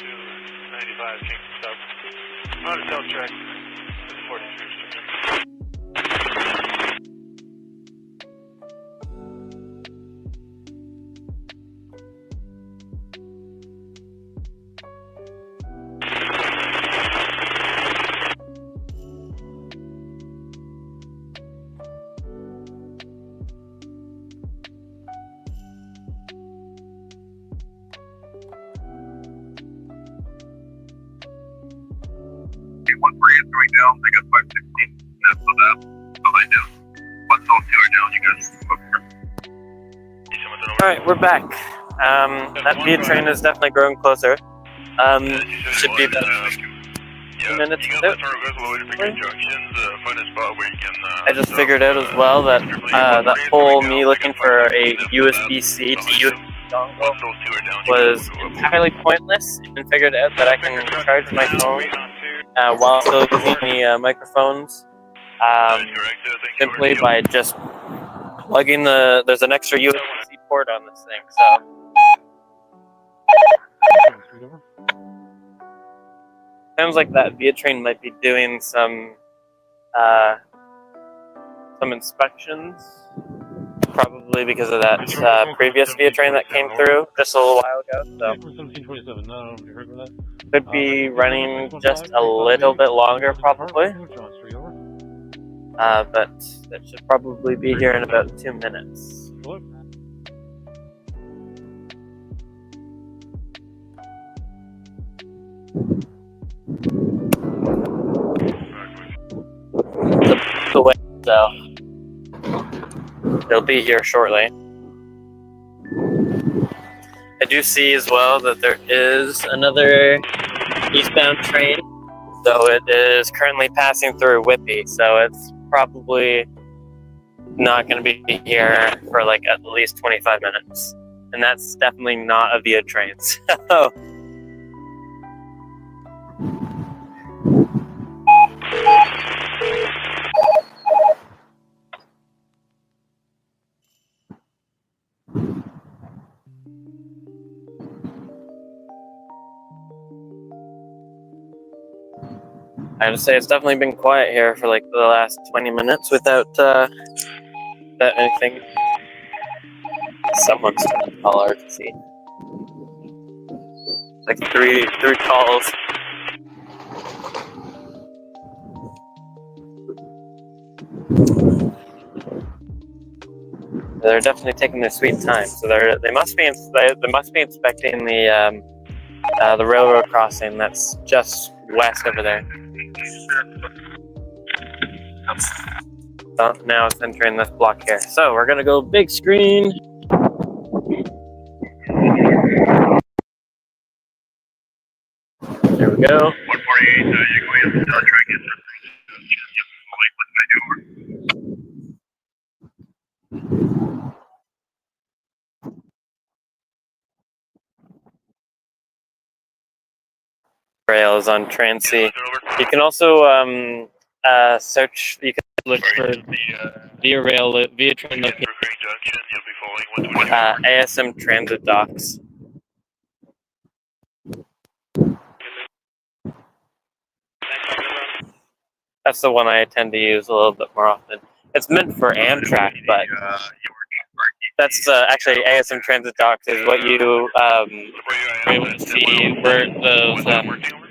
95 Kingston South. On a south track, to the 43 restriction. Going down, they got 516. That's so they do. What's those two are down, you guys? Alright, we're back. That via train is definitely growing closer. Should be about 2 minutes out. I just figured out as well that that whole me looking for a USB-C to USB dongle was entirely pointless, and figured out that I can charge my phone while still using the microphones simply by just plugging there's an extra USB-C port on this thing, so sounds like that via train might be doing some inspections, probably because of that previous via train that came through just a little while ago, so could be running just a little bit longer probably, but it should probably be here in about 2 minutes. The way, so they'll be here shortly. I do see as well that there is another eastbound train, so it is currently passing through Whippy, so it's probably not going to be here for like at least 25 minutes, and that's definitely not a via train, so I have to say it's definitely been quiet here for like the last 20 minutes without anything. Someone's trying to call RTC. Like three calls. They're definitely taking their sweet time. So they must be inspecting the railroad crossing that's just west over there. So now it's entering this block here. So we're gonna go big screen. There we go. 148, you're going up the south track. Rail is on Transy. You can also search. You can look for via rail, via train location. ASM transit docks. That's the one I tend to use a little bit more often. It's meant for Amtrak, but that's actually ASM transit docks is what you were able to see where those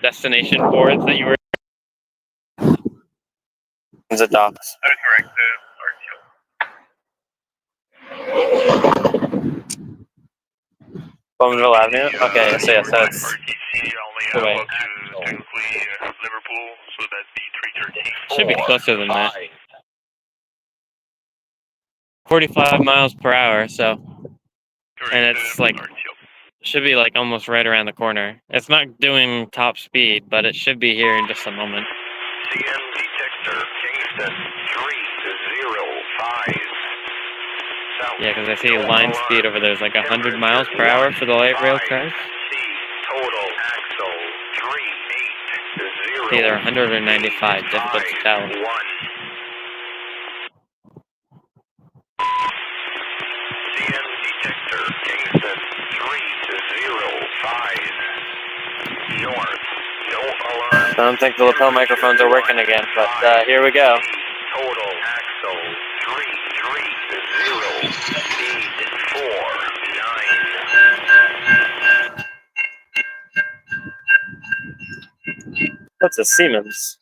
destination boards that you were. Transit docks. That is correct. Bowmanville Avenue? Okay, so yes, that's the way. Should be closer than that. 45 miles per hour, so. And it's like, should be like almost right around the corner. It's not doing top speed, but it should be here in just a moment. CM detector, Kingston 305. Yeah, because I see line speed over there is like 100 miles per hour for the light rail cars. Total axle 380. Either 100 or 95, difficult to tell. CM detector, Kingston 305. north. No alarm. I don't think the lapel microphones are working again, but here we go. Total axle 330 speed 49. That's a Siemens.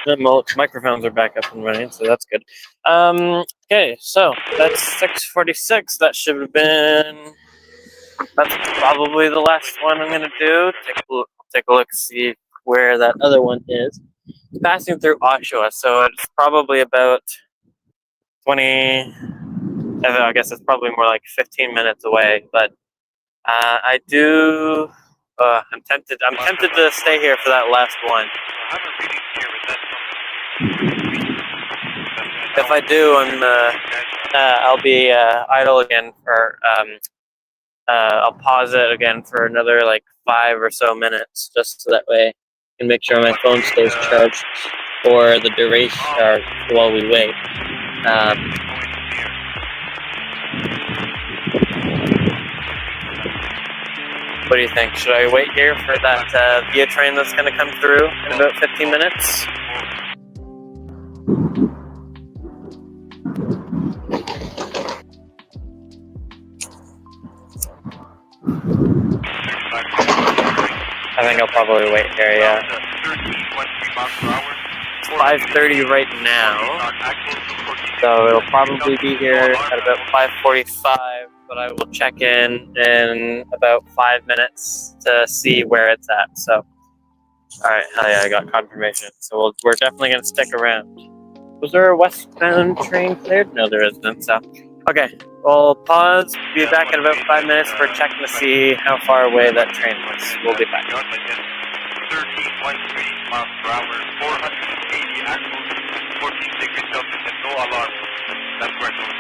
The microphones are back up and running, so that's good. Okay, so that's 6:46. That should have been. That's probably the last one I'm gonna do. Take a look, see where that other one is. It's passing through Oshawa, so it's probably about 20. I guess it's probably more like 15 minutes away. But I do. I'm tempted. I'm tempted to stay here for that last one. If I do, I'll be idle again for. I'll pause it again for another like 5 or so minutes, just so that way I can make sure my phone stays charged for the duration or while we wait. What do you think? Should I wait here for that via train that's going to come through in about 15 minutes? I think I'll probably wait here, yeah. It's 5:30 right now, so it'll probably be here at about 5:45, but I will check in about 5 minutes to see where it's at, so. Alright, hell yeah, I got confirmation, so we're definitely going to stick around. Was there a westbound train cleared? No, there isn't, so. Okay, we'll pause, be back in about 5 minutes for checking to see how far away that train was. We'll be back. 13.3 miles per hour, 480 axles, 14 degrees Celsius, and no alarm. That's where it goes.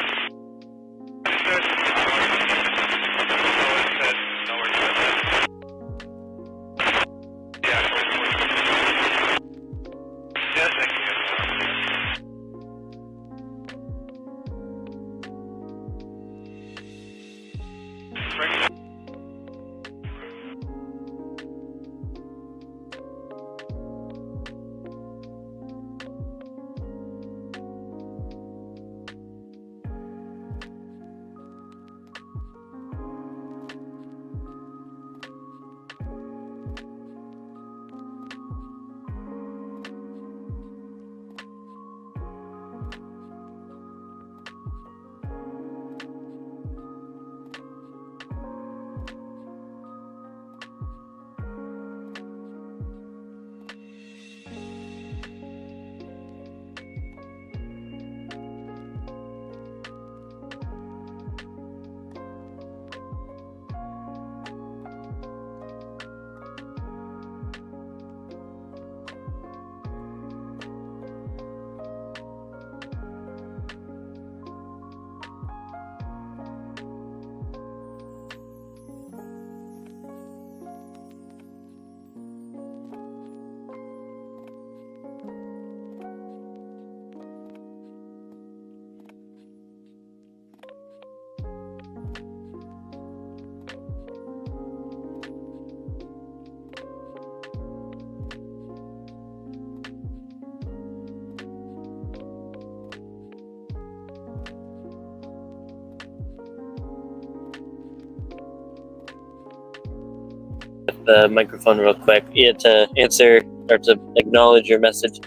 The microphone real quick. Yeah, to answer or to acknowledge your message.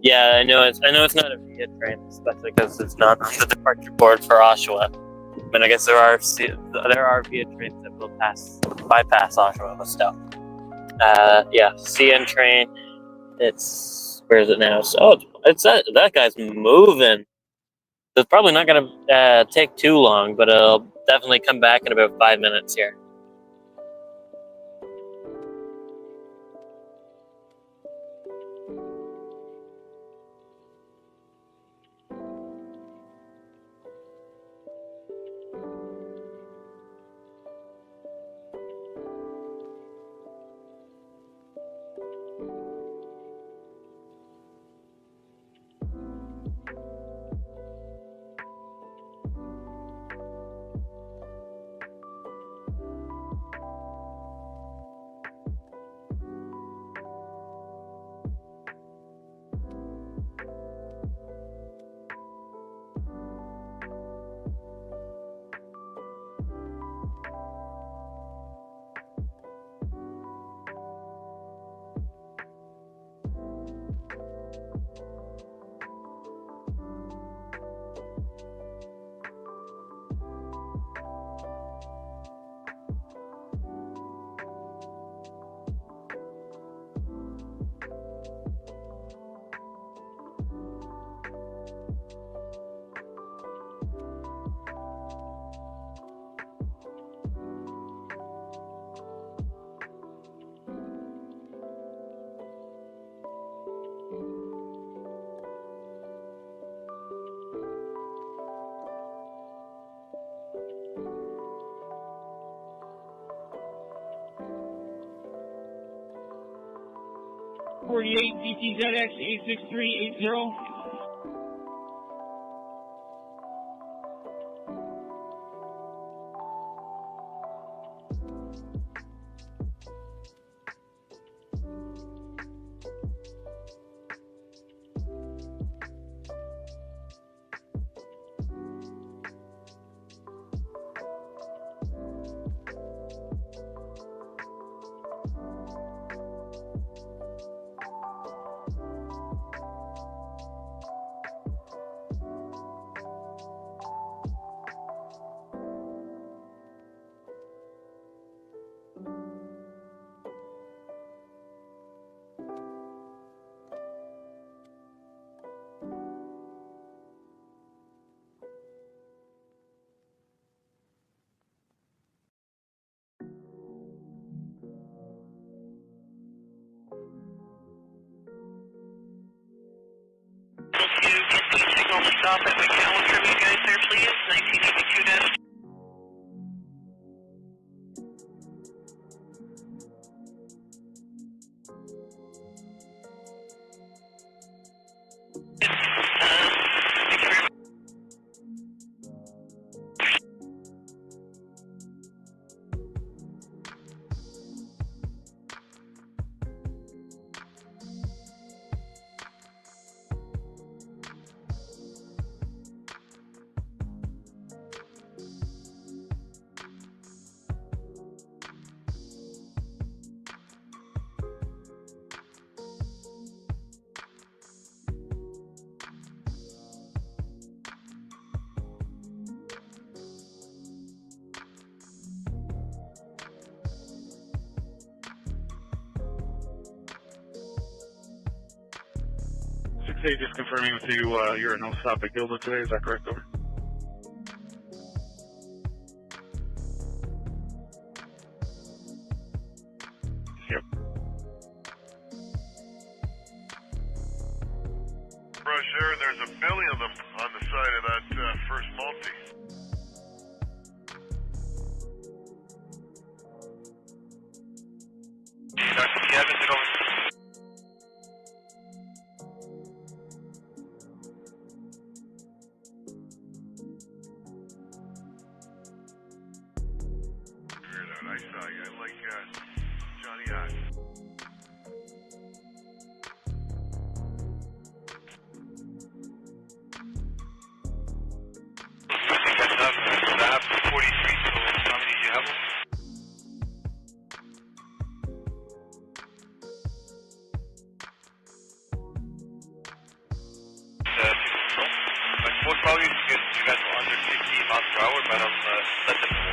Yeah, I know it's not a via train, especially because it's not on the departure board for Oshawa. I mean, I guess there are via trains that will bypass Oshawa, but still. Yeah, CN train It's, where is it now? So, it's that guy's moving. It's probably not going to take too long, but it'll definitely come back in about 5 minutes here. DTZX 86380. Stop at McAllen from you guys there, please. 1982 6-8, just confirming with you, you're a no-stop at Gilda today, is that correct, over? Yep. Roger, there's a billion of them on the side of that first multi. Dr. Kevin, is it over? I saw you. I like Johnny Hot. That's up. I have 43, so how many do you have? Like, most probably because you guys were under 15 miles per hour, but I'll let them know.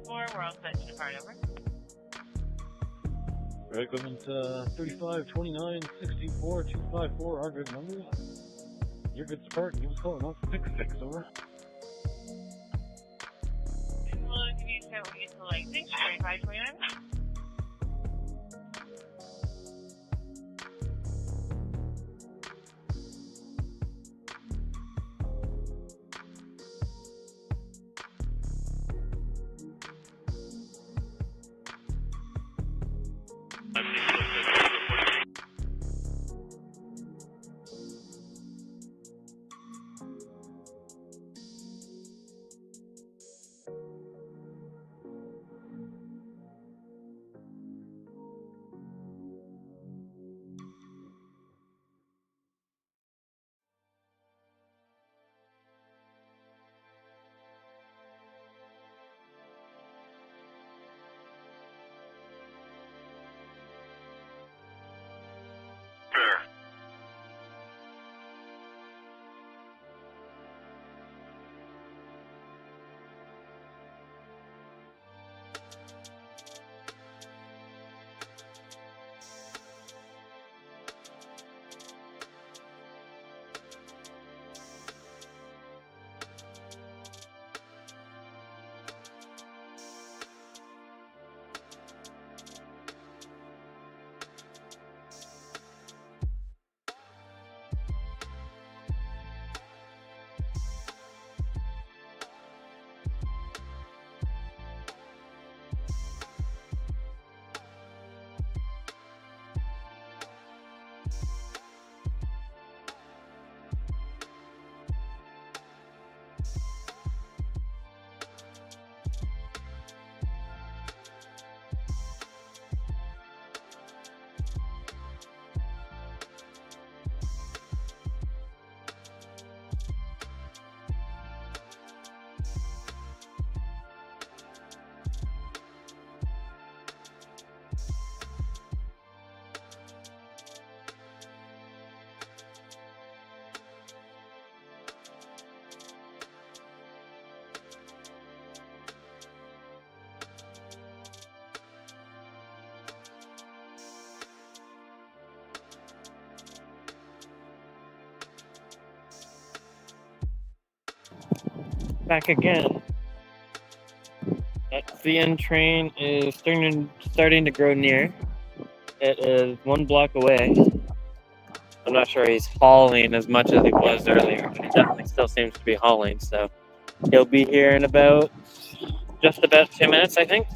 654, we're all set to depart, over. Right, equipment 35, 29, 64, 254, our good numbers. You're good to depart. Give us a call, not 66, over. And we'll give you a set when we get to like 6, 35, 29. Back again. That CN train is starting to grow near. It is 1 block away. I'm not sure he's hauling as much as he was earlier, but he definitely still seems to be hauling, so he'll be here in just about 2 minutes, I think.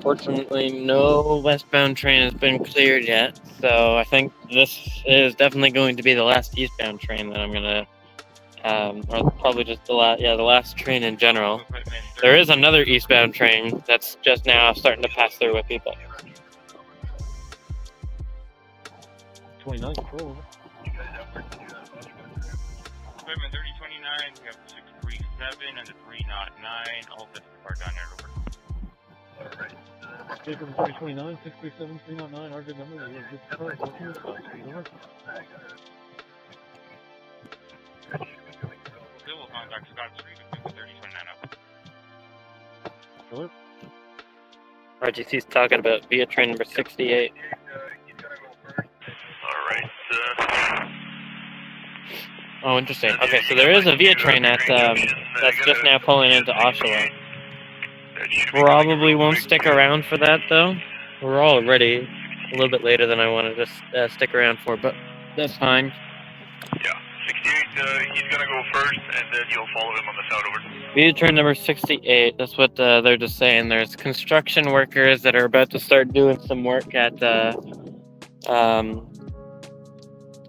Fortunately, no westbound train has been cleared yet, so I think this is definitely going to be the last eastbound train that I'm gonna, or probably just the last train in general. There is another eastbound train that's just now starting to pass through with people. 29 control. Equipment 3029, we have 637 and the 309, all set to depart down there, over. Take from 3029, 637, 309, our good number. We're good to depart. Over. We'll contact Scott Street with 3029 up. Hello? RGC's talking about via train number 68. Alright, Oh, interesting. Okay, so there is a via train that's just now pulling into Oshawa. Probably won't stick around for that, though. We're already a little bit later than I wanted to stick around for, but that's fine. Yeah, 68, he's gonna go first, and then you'll follow him on the south, over. Via train number 68, that's what they're just saying. There's construction workers that are about to start doing some work at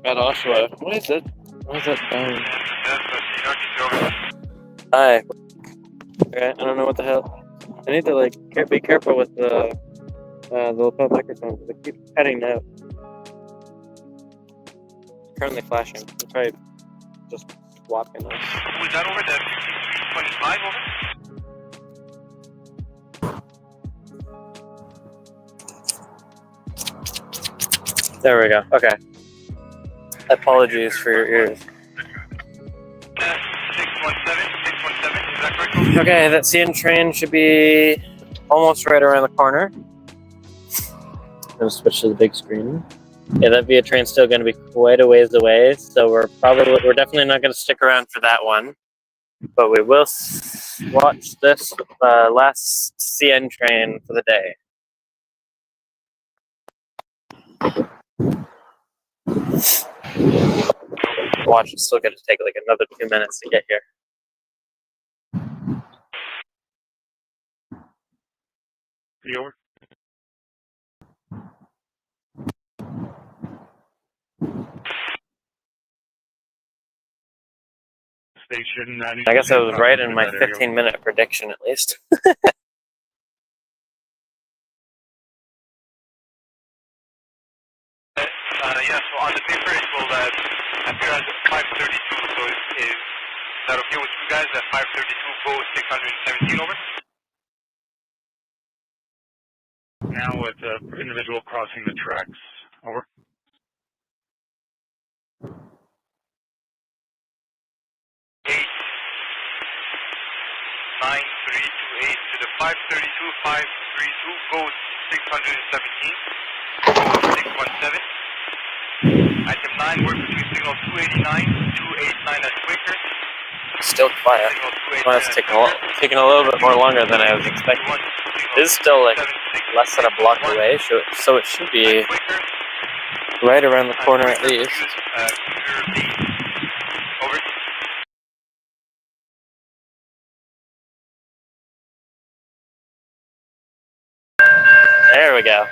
Oshawa. What is it? What is that phone? Hi. Okay, I don't know what the hell. I need to be careful with the lapel microphone because it keeps cutting out. It's currently flashing. It's probably just swapping us. Was that over the 25, over? There we go. Okay. Apologies for your ears. 617, is that correct? Okay, that CN train should be almost right around the corner. I'm gonna switch to the big screen. Yeah, that VIA train's still gonna be quite a ways away, so we're definitely not gonna stick around for that one. But we will watch this last CN train for the day. Watch, it's still gonna take like another 2 minutes to get here. Over. Station. I guess I was right in my 15-minute prediction, at least. Yeah, so on the paper it will appear as 532, so is that okay with you guys at 532, go 617 over? Now with individual crossing the tracks. Over. 9328 to the 532, go 617, go 617. Item 9, work between signal 289, 289 at Quaker. Still quiet. Well, it's taking a little bit more longer than I was expecting. It is still like less than a block away, so it should be right around the corner at least. Over. There we go.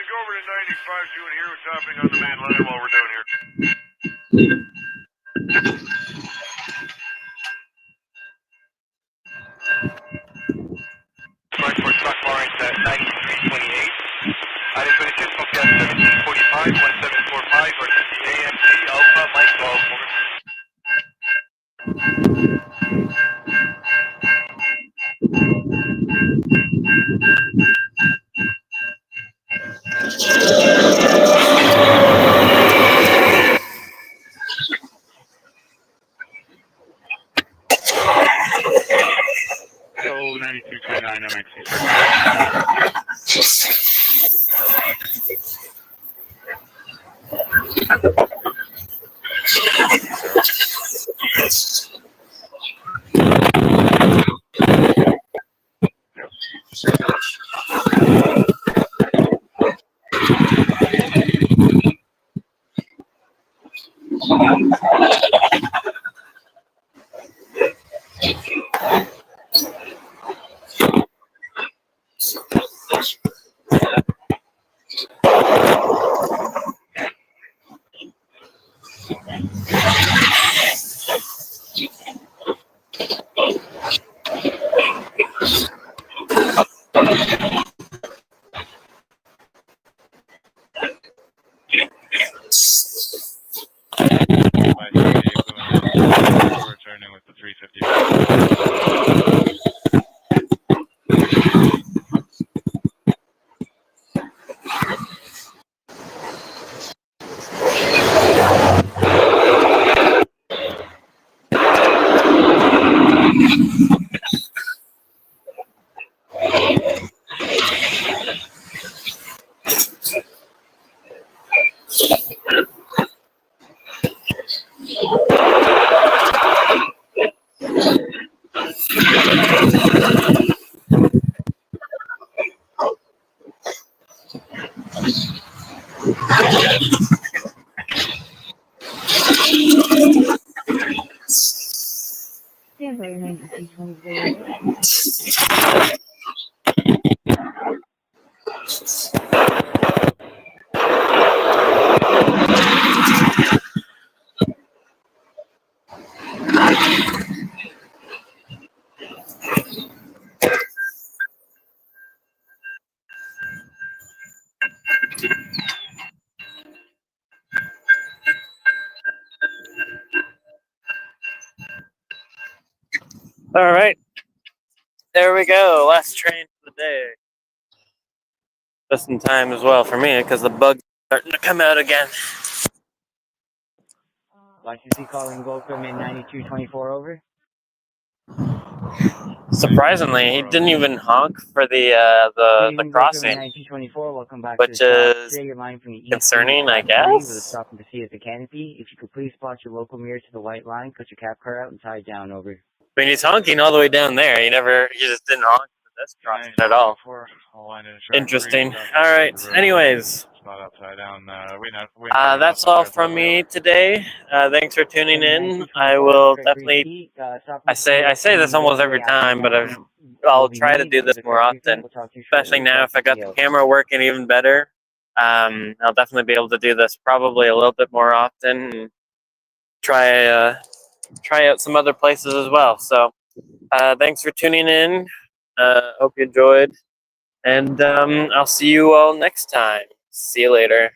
Go over to 95, see what here was hopping on the main line while we're down here. Right for truck lines at 9328. Item 26, okay, at 1745, 1745, or AMC Alpha Mike 12, over. So 9229 MXC. Returning with the 350. Stand by 9320. All right. There we go. Last train for the day. Just in time as well for me, because the bug's starting to come out again. Licensee calling Go Equipment 9224 over. Surprisingly, he didn't even honk for the crossing, 9224, welcome back which to the stop. is Today you're line from the east concerning, I with a guess. stop and proceed at the canopy. If you could please spot your local mirror to the white line, cut your cap car out and tie it down over. I mean, he's honking all the way down there. He just didn't honk for this crossing at all. Interesting. All right. Anyways, Not upside down. that's all from me today. Thanks for tuning in. I will definitely. I say this almost every time, but I'll try to do this more often. Especially now, if I got the camera working even better, I'll definitely be able to do this probably a little bit more often. And try out some other places as well. So, thanks for tuning in. Hope you enjoyed, and I'll see you all next time. See you later.